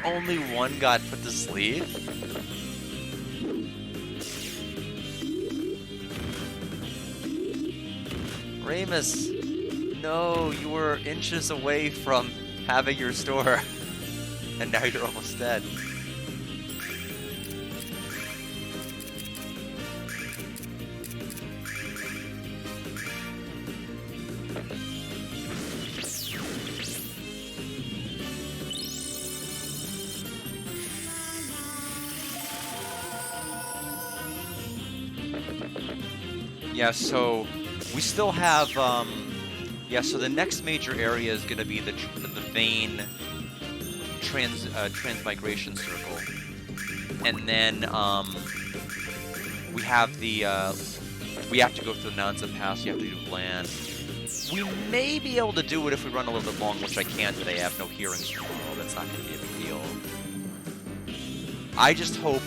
A: Only one got put to sleep? Ramus, no, you were inches away from having your store, and now you're almost dead. Yeah, so we still have, yeah, so the next major area is going to be the Vein transmigration circle. And then, we have the, we have to go through the Nanza Pass, you have to do land. We may be able to do it if we run a little bit long, which I can't today. I have no hearings tomorrow. That's not going to be a big deal. I just hope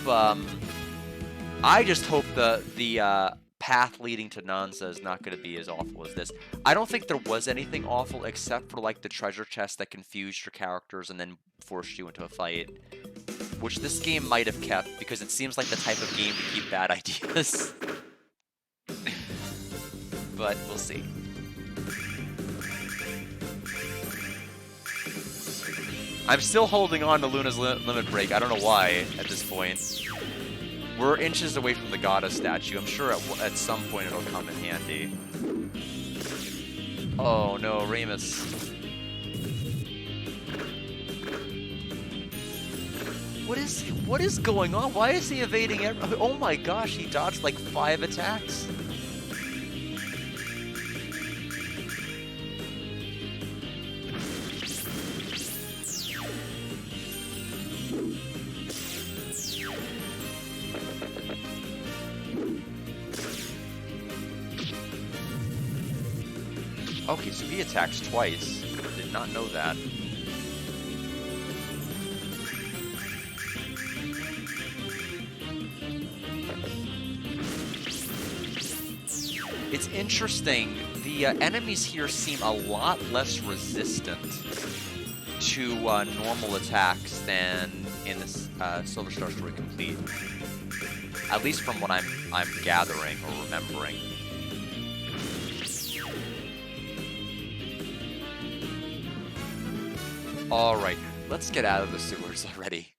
A: the path leading to Nanza is not going to be as awful as this. I don't think there was anything awful except for like the treasure chest that confused your characters and then forced you into a fight, which this game might have kept because it seems like the type of game to keep bad ideas. But we'll see. I'm still holding on to Luna's limit break. I don't know why at this point. We're inches away from the goddess statue. I'm sure at some point it'll come in handy. Oh no, Ramus. What is going on? Why is he evading every— oh my gosh, he dodged like 5 attacks. Okay, so he attacks twice. Did not know that. It's interesting. The enemies here seem a lot less resistant to normal attacks than in this Silver Star Story Complete. At least from what I'm gathering or remembering. Alright, let's get out of the sewers already.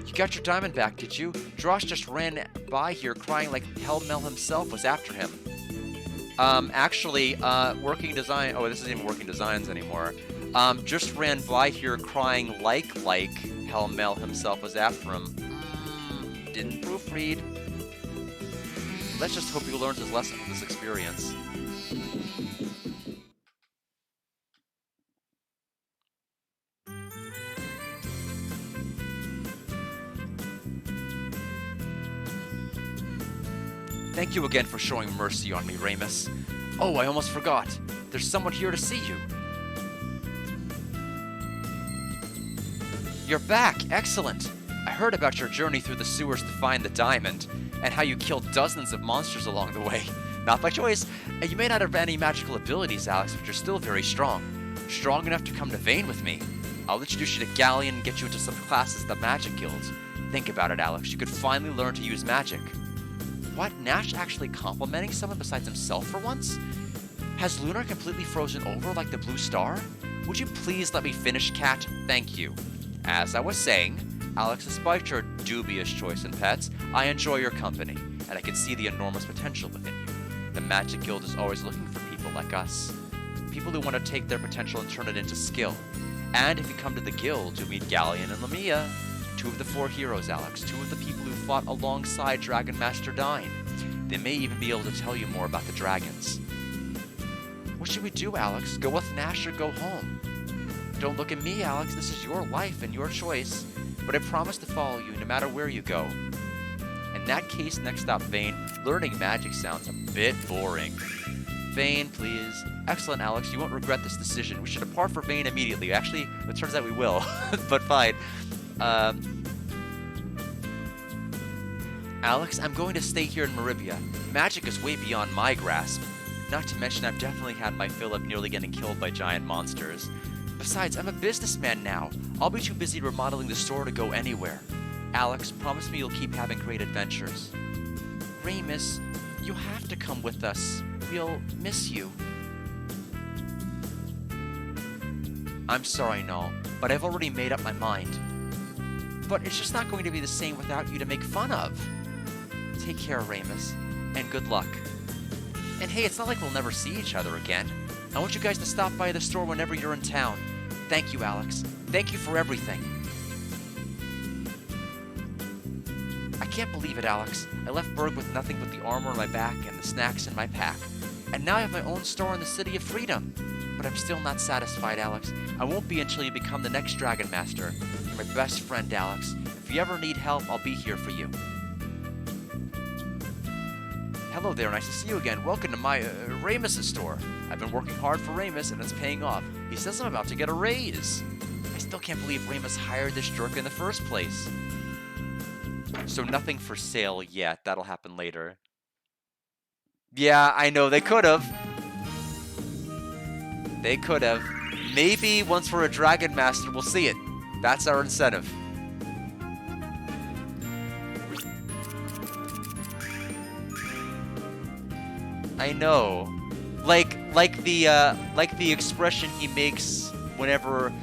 A: You got your diamond back, did you? Drosh just ran by here crying like Hellmel himself was after him. Actually, Working Design— oh, this isn't even Working Designs anymore. Just ran by here crying like Hellmel himself was after him. Didn't proofread. Let's just hope he learns his lesson from this experience. Thank Thank you again for showing mercy on me, Ramus. Oh, I almost forgot. There's someone here to see you. You're back! Excellent! I heard about your journey through the sewers to find the diamond, and how you killed dozens of monsters along the way. Not by choice. You may not have any magical abilities, Alex, but you're still very strong. Strong enough to come to Vane with me. I'll introduce you to Galleon and get you into some classes at the Magic Guilds. Think about it, Alex. You could finally learn to use magic. What? Nash actually complimenting someone besides himself for once? Has Lunar completely frozen over like the blue star? Would you please let me finish, Cat? Thank you. As I was saying, Alex, despite your dubious choice in pets, I enjoy your company, and I can see the enormous potential within you. The Magic Guild is always looking for people like us. People who want to take their potential and turn it into skill. And if you come to the guild, you'll meet Galleon and Lamia, 2 of the 4 heroes, Alex, 2 of the people who fought alongside Dragon Master Dine. They may even be able to tell you more about the dragons. What should we do, Alex? Go with Nash or go home? Don't look at me, Alex. This is your life and your choice. But I promise to follow you no matter where you go. In that case, next stop, Vane. Learning magic sounds a bit boring. Vane, please. Excellent, Alex. You won't regret this decision. We should depart for Vane immediately. Actually, it turns out we will. But fine. Alex, I'm going to stay here in Maribia. Magic is way beyond my grasp. Not to mention I've definitely had my fill of nearly getting killed by giant monsters. Besides, I'm a businessman now. I'll be too busy remodeling the store to go anywhere. Alex, promise me you'll keep having great adventures. Ramus, you have to come with us. We'll miss you. I'm sorry, Null, but I've already made up my mind. But it's just not going to be the same without you to make fun of. Take care, Ramus, and good luck. And hey, it's not like we'll never see each other again. I want you guys to stop by the store whenever you're in town. Thank you, Alex. Thank you for everything. I can't believe it, Alex. I left Berg with nothing but the armor on my back and the snacks in my pack. And now I have my own store in the City of Freedom. But I'm still not satisfied, Alex. I won't be until you become the next Dragon Master. You're my best friend, Alex. If you ever need help, I'll be here for you. Hello there, nice to see you again. Welcome to my, Ramus' store. I've been working hard for Ramus, and it's paying off. He says I'm about to get a raise. I still can't believe Ramus hired this jerk in the first place. So nothing for sale yet. That'll happen later. Yeah, I know, they could have. They could have. Maybe once we're a Dragon Master, we'll see it. That's our incentive. I know. Like the expression he makes whenever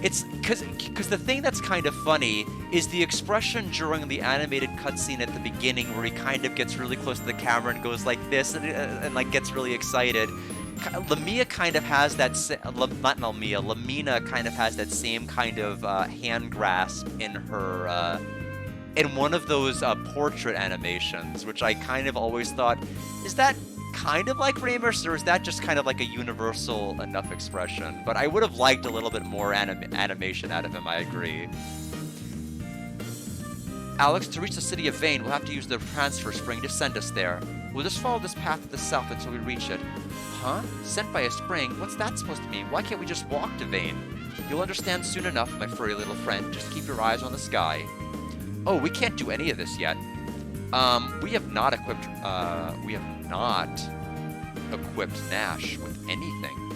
A: it's because the thing that's kind of funny is the expression during the animated cutscene at the beginning where he kind of gets really close to the camera and goes like this and like gets really excited. Lamia kind of has that, not Lamia, Lamina kind of has that same kind of hand grasp in her, in one of those portrait animations, which I kind of always thought, is that kind of like Ramus, or is that just kind of like a universal enough expression? But I would have liked a little bit more animation out of him, I agree. Alex, to reach the City of Vane, we'll have to use the transfer spring to send us there. We'll just follow this path to the south until we reach it. Huh? Sent by a spring? What's that supposed to mean? Why can't we just walk to Vane? You'll understand soon enough, my furry little friend. Just keep your eyes on the sky. Oh, we can't do any of this yet. We have not equipped Nash with anything.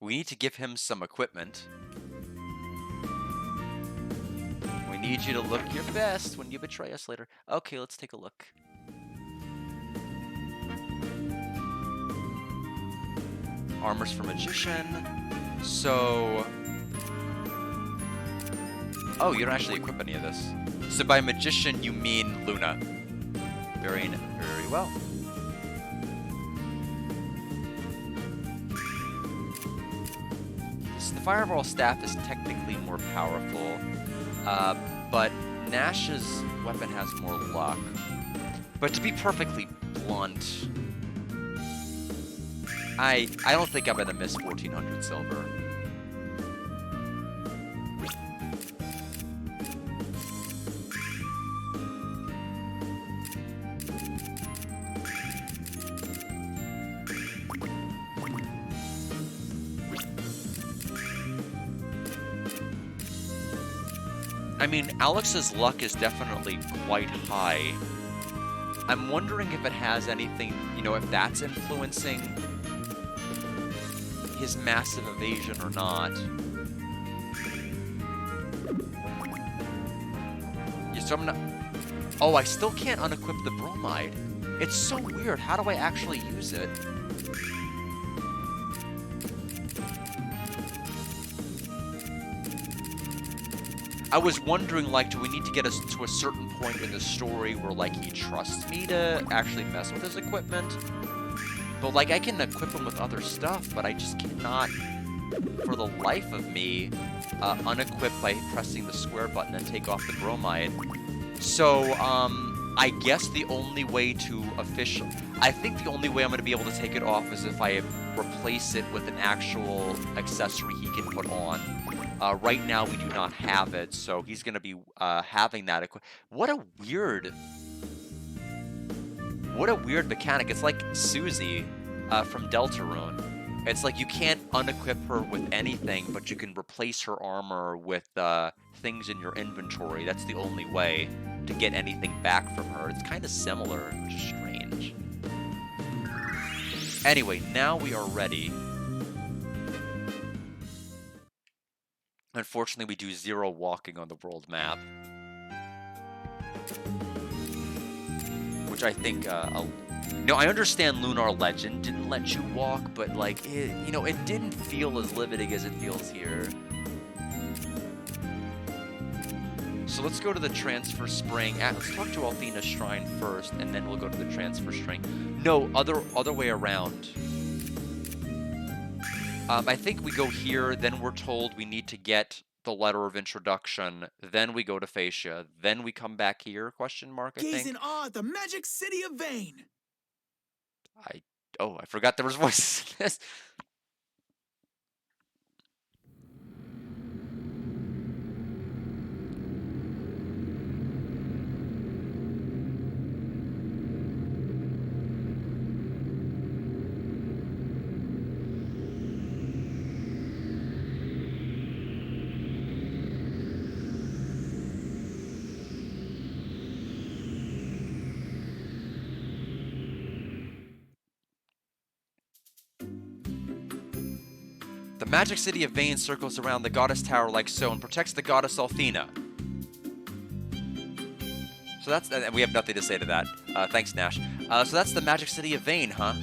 A: We need to give him some equipment. We need you to look your best when you betray us later. Okay, let's take a look. Armor's for Magician. So... Oh, you don't actually equip any of this. So by Magician, you mean Luna. Very well. The Fireball Staff is technically more powerful, but Nash's weapon has more luck. But to be perfectly blunt, I don't think I'm gonna miss 1400 silver. I mean, Alex's luck is definitely quite high. I'm wondering if it has anything, if that's influencing his massive evasion or not. Yeah, so I'm not... Oh, I still can't unequip the bromide. It's so weird. How do I actually use it? I was wondering, like, do we need to get us to a certain point in the story where, like, he trusts me to actually mess with his equipment? But, like, I can equip him with other stuff, but I just cannot, for the life of me, unequip by pressing the square button and take off the bromide. So, I guess the only way to I think the only way I'm going to be able to take it off is if I replace it with an actual accessory he can put on. Right now, we do not have it, so he's going to be having that. What a weird mechanic. It's like Susie from Deltarune. It's like you can't unequip her with anything, but you can replace her armor with things in your inventory. That's the only way to get anything back from her. It's kind of similar, which is strange. Anyway, now we are ready. Unfortunately, we do 0 walking on the world map. Which I think, I understand Lunar Legend didn't let you walk, but, like, it didn't feel as limiting as it feels here. So let's go to the transfer spring. Let's talk to Althena's shrine first, and then we'll go to the transfer spring. No, other way around. I think we go here, then we're told we need to get the letter of introduction, then we go to Phaecia, then we come back here, question mark, I think.
D: Gaze in awe at the magic city of Vane.
A: I forgot there was voices in this. The magic city of Vane circles around the goddess tower like so and protects the goddess Althena. So that's, we have nothing to say to that. Thanks, Nash. So that's the magic city of Vane, huh?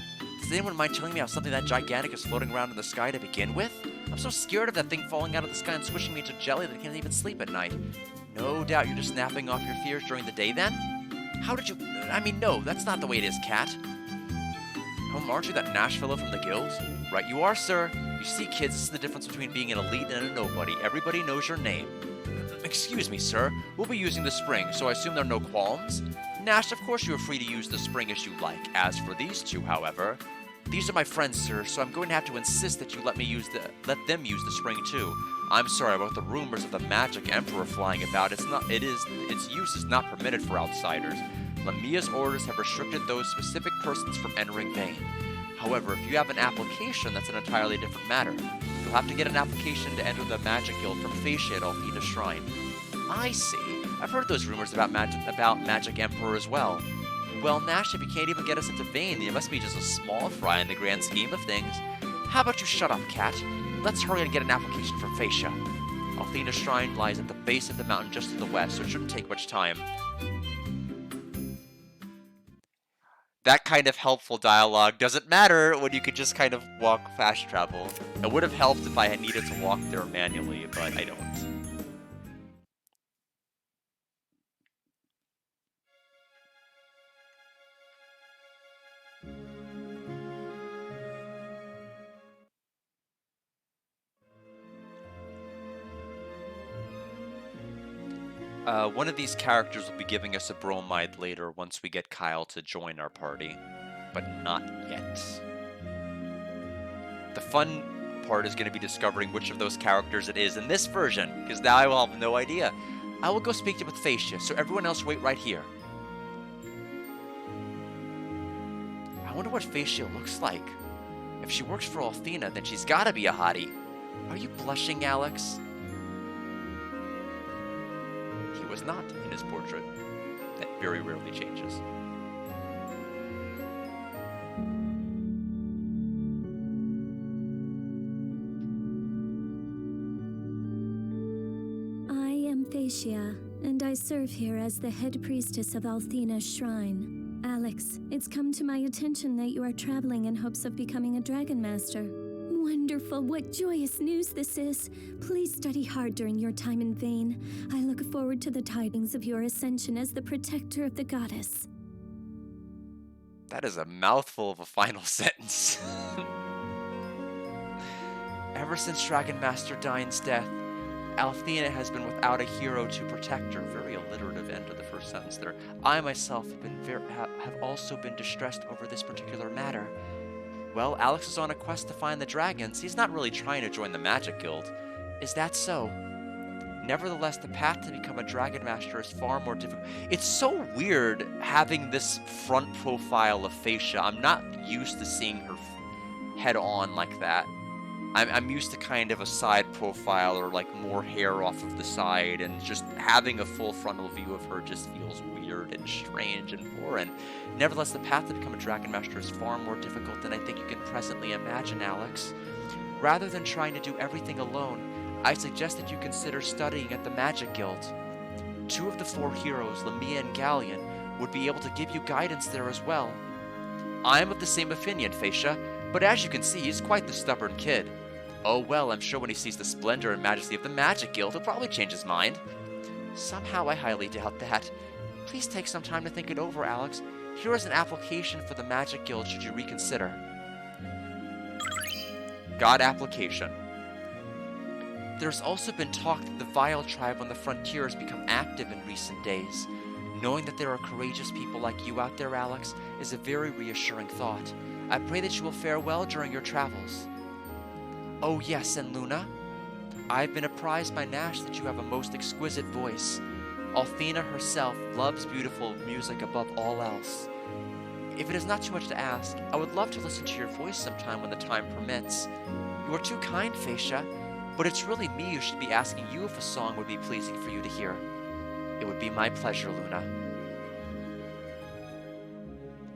A: Does anyone mind telling me how something that gigantic is floating around in the sky to begin with? I'm so scared of that thing falling out of the sky and squishing me into jelly that I can't even sleep at night. No doubt you're just snapping off your fears during the day then? How did you... I mean, no, that's not the way it is, Cat. Oh, aren't you that Nash fellow from the guild? Right you are, sir. You see, kids, this is the difference between being an elite and a nobody. Everybody knows your name. Excuse me, sir. We'll be using the spring, so I assume there are no qualms? Nash, of course you are free to use the spring as you like. As for these two, however... These are my friends, sir, so I'm going to have to insist that you let them use the spring too. I'm sorry about the rumors of the Magic Emperor flying about. Its use is not permitted for outsiders. Lamia's orders have restricted those specific persons from entering Vane. However, if you have an application, that's an entirely different matter. You'll have to get an application to enter the Magic Guild from Phaecia at Althena's Shrine. I see. I've heard those rumors about Magic Emperor as well. Well, Nash, if you can't even get us into Vane, then you must be just a small fry in the grand scheme of things. How about you shut up, Cat? Let's hurry and get an application from Phaecia. Althena's Shrine lies at the base of the mountain just to the west, so it shouldn't take much time. That kind of helpful dialogue doesn't matter when you could just kind of walk fast travel. It would have helped if I had needed to walk there manually, but I don't. One of these characters will be giving us a bromide later once we get Kyle to join our party, but not yet. The fun part is going to be discovering which of those characters it is in this version, because now I will have no idea. I will go speak with Phaecia, so everyone else wait right here. I wonder what Phaecia looks like. If she works for Althena, then she's gotta be a hottie. Are you blushing, Alex? was not in his portrait. That very rarely changes.
E: I am Phaecia, and I serve here as the head priestess of Althena's shrine. Alex, it's come to my attention that you are traveling in hopes of becoming a dragon master. Wonderful, what joyous news this is. Please study hard during your time in Vane. I look forward to the tidings of your ascension as the protector of the goddess.
A: That is a mouthful of a final sentence. Ever since Dragon Master Dine's death, Althena has been without a hero to protect her. Very alliterative end to the first sentence there. I myself have also been distressed over this particular matter. Well, Alex is on a quest to find the dragons. He's not really trying to join the Magic Guild. Is that so? Nevertheless, the path to become a Dragon Master is far more difficult. It's so weird having this front profile of Phaecia. I'm not used to seeing her head on like that. I'm used to kind of a side profile or like more hair off of the side, and just having a full frontal view of her just feels weird and strange and foreign. Nevertheless, the path to become a Dragon Master is far more difficult than I think you can presently imagine, Alex. Rather than trying to do everything alone, I suggest that you consider studying at the Magic Guild. 2 of the 4 heroes, Lamia and Galleon, would be able to give you guidance there as well. I am of the same opinion, Phaecia, but as you can see, he's quite the stubborn kid. Oh well, I'm sure when he sees the splendor and majesty of the Magic Guild, he'll probably change his mind. Somehow I highly doubt that. Please take some time to think it over, Alex. Here is an application for the Magic Guild should you reconsider. God application. There's also been talk that the Vile tribe on the frontier has become active in recent days. Knowing that there are courageous people like you out there, Alex, is a very reassuring thought. I pray that you will fare well during your travels. Oh yes, and Luna, I've been apprised by Nash that you have a most exquisite voice. Althena herself loves beautiful music above all else. If it is not too much to ask, I would love to listen to your voice sometime when the time permits. You are too kind, Phaecia, but it's really me who should be asking you if a song would be pleasing for you to hear. It would be my pleasure, Luna.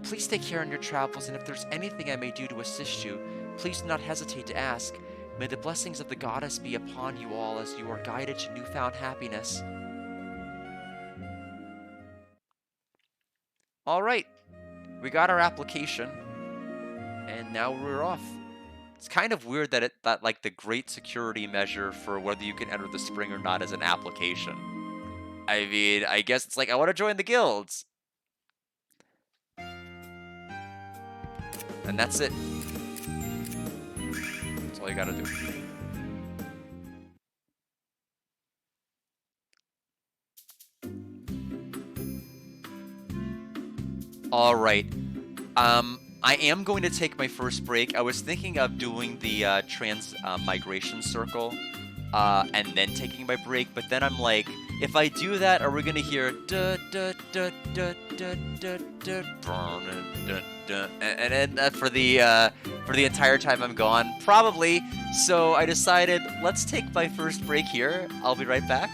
A: Please take care in your travels, and if there's anything I may do to assist you, please do not hesitate to ask. May the blessings of the goddess be upon you all as you are guided to newfound happiness. Alright, we got our application, and now we're off. It's kind of weird that like the great security measure for whether you can enter the spring or not is an application. I mean, I guess it's like, I want to join the guilds. And that's it. That's all you gotta do. Alright. I am going to take my first break. I was thinking of doing the migration circle and then taking my break, but then I'm like, if I do that, are we gonna hear da da da da da da da and for the entire time I'm gone? Probably. So I decided, let's take my first break here. I'll be right back.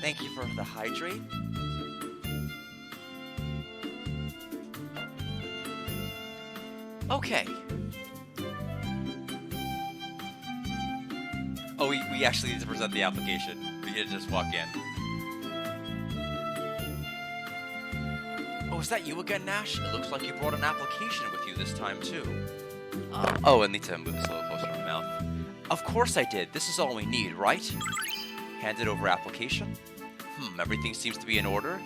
A: Thank you for the hydrate. Okay. Oh, we actually need to present the application. We can't just walk in. Oh, is that you again, Nash? It looks like you brought an application with you this time, too. Oh, I need to move this a little closer to my mouth. Of course I did. This is all we need, right? Handed over application. Everything seems to be in order.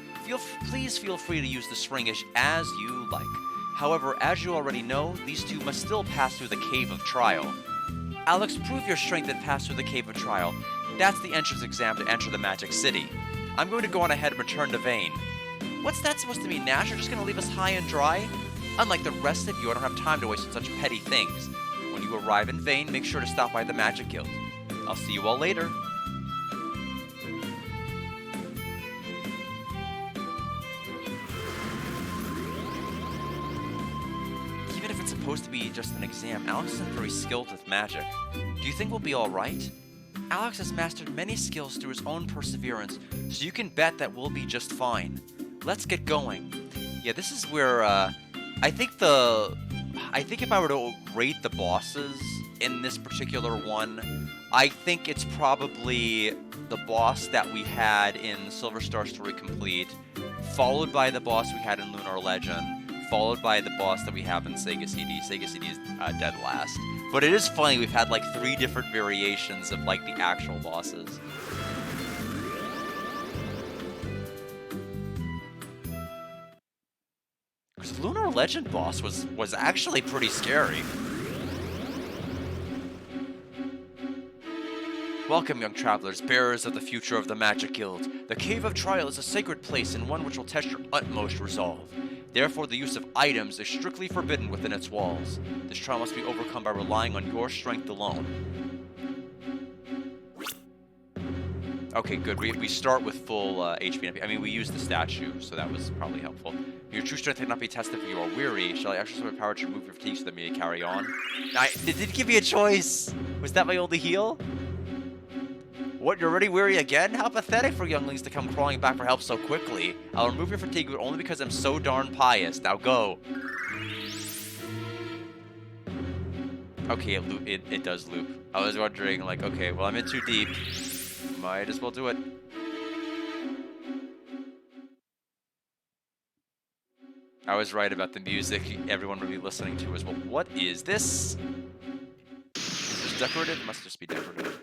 A: Please feel free to use the springish as you like. However, as you already know, these two must still pass through the Cave of Trial. Alex, prove your strength and pass through the Cave of Trial. That's the entrance exam to enter the Magic City. I'm going to go on ahead and return to Vane. What's that supposed to mean, Nash? You're just going to leave us high and dry? Unlike the rest of you, I don't have time to waste on such petty things. When you arrive in Vane, make sure to stop by the Magic Guild. I'll see you all later. Even if it's supposed to be just an exam, Alex isn't very skilled with magic. Do you think we'll be alright? Alex has mastered many skills through his own perseverance, so you can bet that we'll be just fine. Let's get going. Yeah, this is where, I think if I were to rate the bosses in this particular one, I think it's probably the boss that we had in Silver Star Story Complete, followed by the boss we had in Lunar Legend, followed by the boss that we have in Sega CD. Sega CD is dead last. But it is funny, we've had like 3 different variations of like the actual bosses. Because Lunar Legend boss was actually pretty scary. Welcome, young travelers, bearers of the future of the Magic Guild. The Cave of Trial is a sacred place and one which will test your utmost resolve. Therefore, the use of items is strictly forbidden within its walls. This trial must be overcome by relying on your strength alone. Okay, good. We start with full HP and MP. I mean, we used the statue, so that was probably helpful. Your true strength cannot be tested if you are weary. Shall I exercise my power to remove your fatigue so that you may carry on? It did give me a choice. Was that my only heal? What, you're already weary again? How pathetic for younglings to come crawling back for help so quickly. I'll remove your fatigue, but only because I'm so darn pious. Now go. Okay, it does loop. I was wondering, like, okay, well, I'm in too deep. Might as well do it. I was right about the music everyone would be listening to as well. What is this? Is this decorative? It must just be decorative.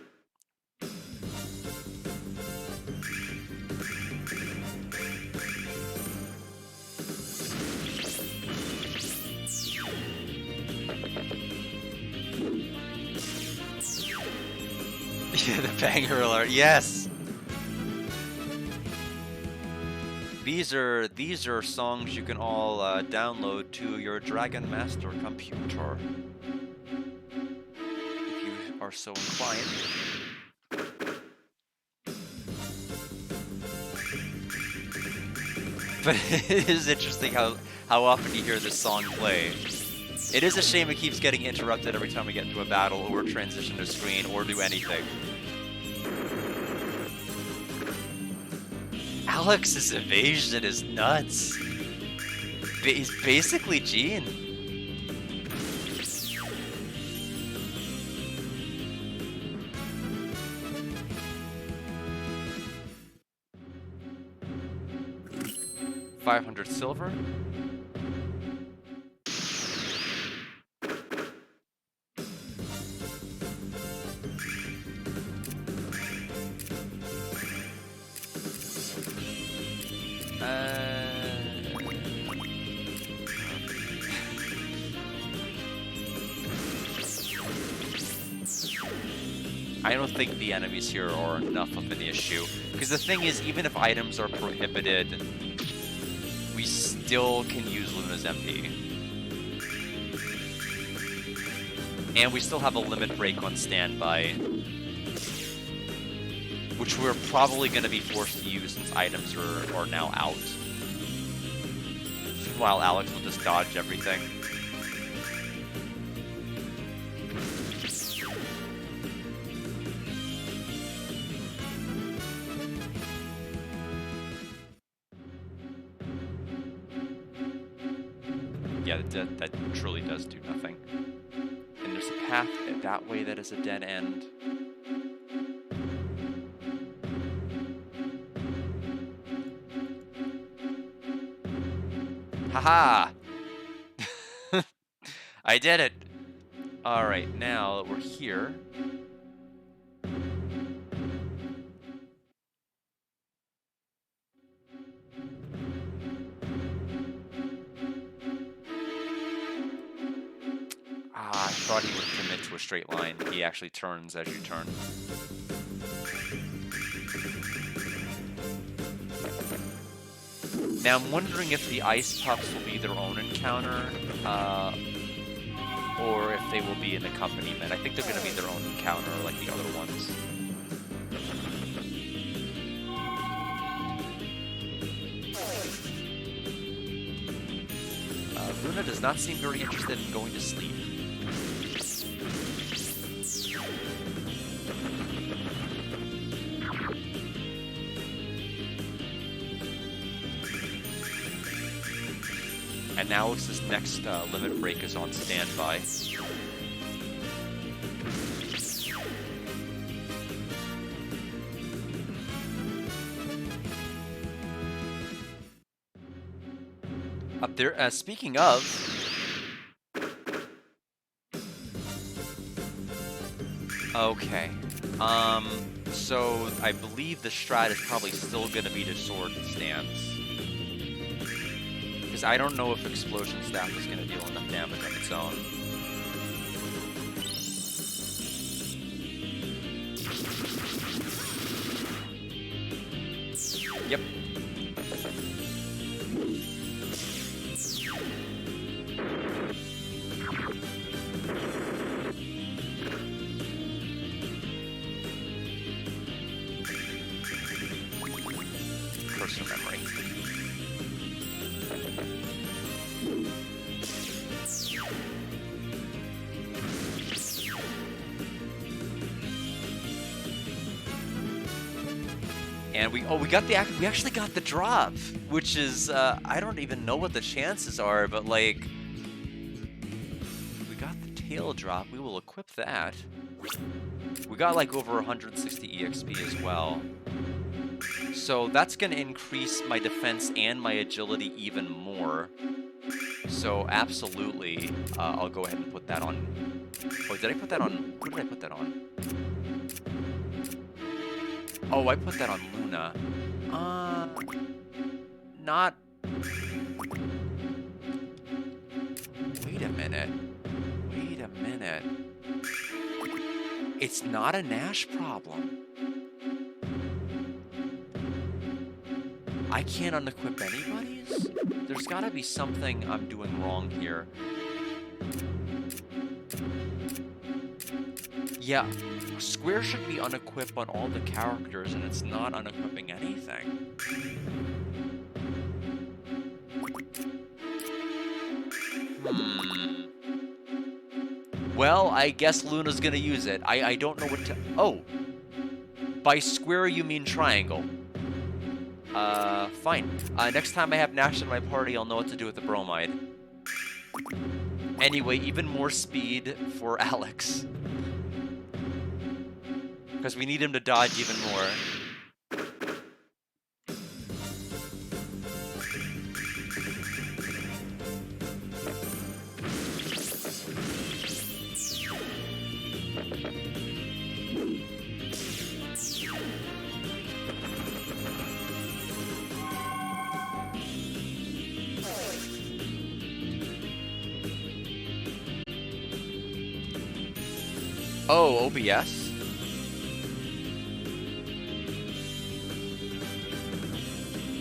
A: Yeah, the banger alert. Yes. These are songs you can all download to your Dragon Master computer, if you are so inclined. But it is interesting how often you hear this song play. It is a shame it keeps getting interrupted every time we get into a battle or transition to screen or do anything. Alex's evasion is nuts. He's basically Gene. $500 silver. I don't think the enemies here are enough of an issue. Because the thing is, even if items are prohibited, we still can use Luna's MP. And we still have a limit break on standby, which we're probably going to be forced to use since items are now out. While Alex will just dodge everything. Yeah, that truly does do nothing. And there's a path that way that is a dead end. Haha! I did it! Alright, now that we're here. Ah, I thought he would commit to a straight line. He actually turns as you turn. Now I'm wondering if the ice puffs will be their own encounter, or if they will be an accompaniment. I think they're going to be their own encounter, like the other ones. Luna does not seem very interested in going to sleep. And now Alex's next limit break is on standby. Up there, speaking of... Okay. So I believe the strat is probably still going to be the sword stance. Because I don't know if Explosion Staff is going to deal enough damage on its own. Yep. Cursor memory. And we actually got the drop, which is I don't even know what the chances are, but like we got the tail drop. We will equip that. We got like over 160 EXP as well. So that's going to increase my defense and my agility even more. So absolutely, I'll go ahead and put that on. Oh, did I put that on? What did I put that on? Oh, I put that on Luna. Not... Wait a minute. Wait a minute. It's not a Nash problem. I can't unequip anybody's? There's gotta be something I'm doing wrong here. Yeah, Square should be unequipped on all the characters, and it's not unequipping anything. Well, I guess Luna's gonna use it. I don't know what to... Oh! By square, you mean triangle. Fine. Next time I have Nash in my party, I'll know what to do with the bromide. Anyway, even more speed for Alex. Because we need him to dodge even more. Oh, OBS?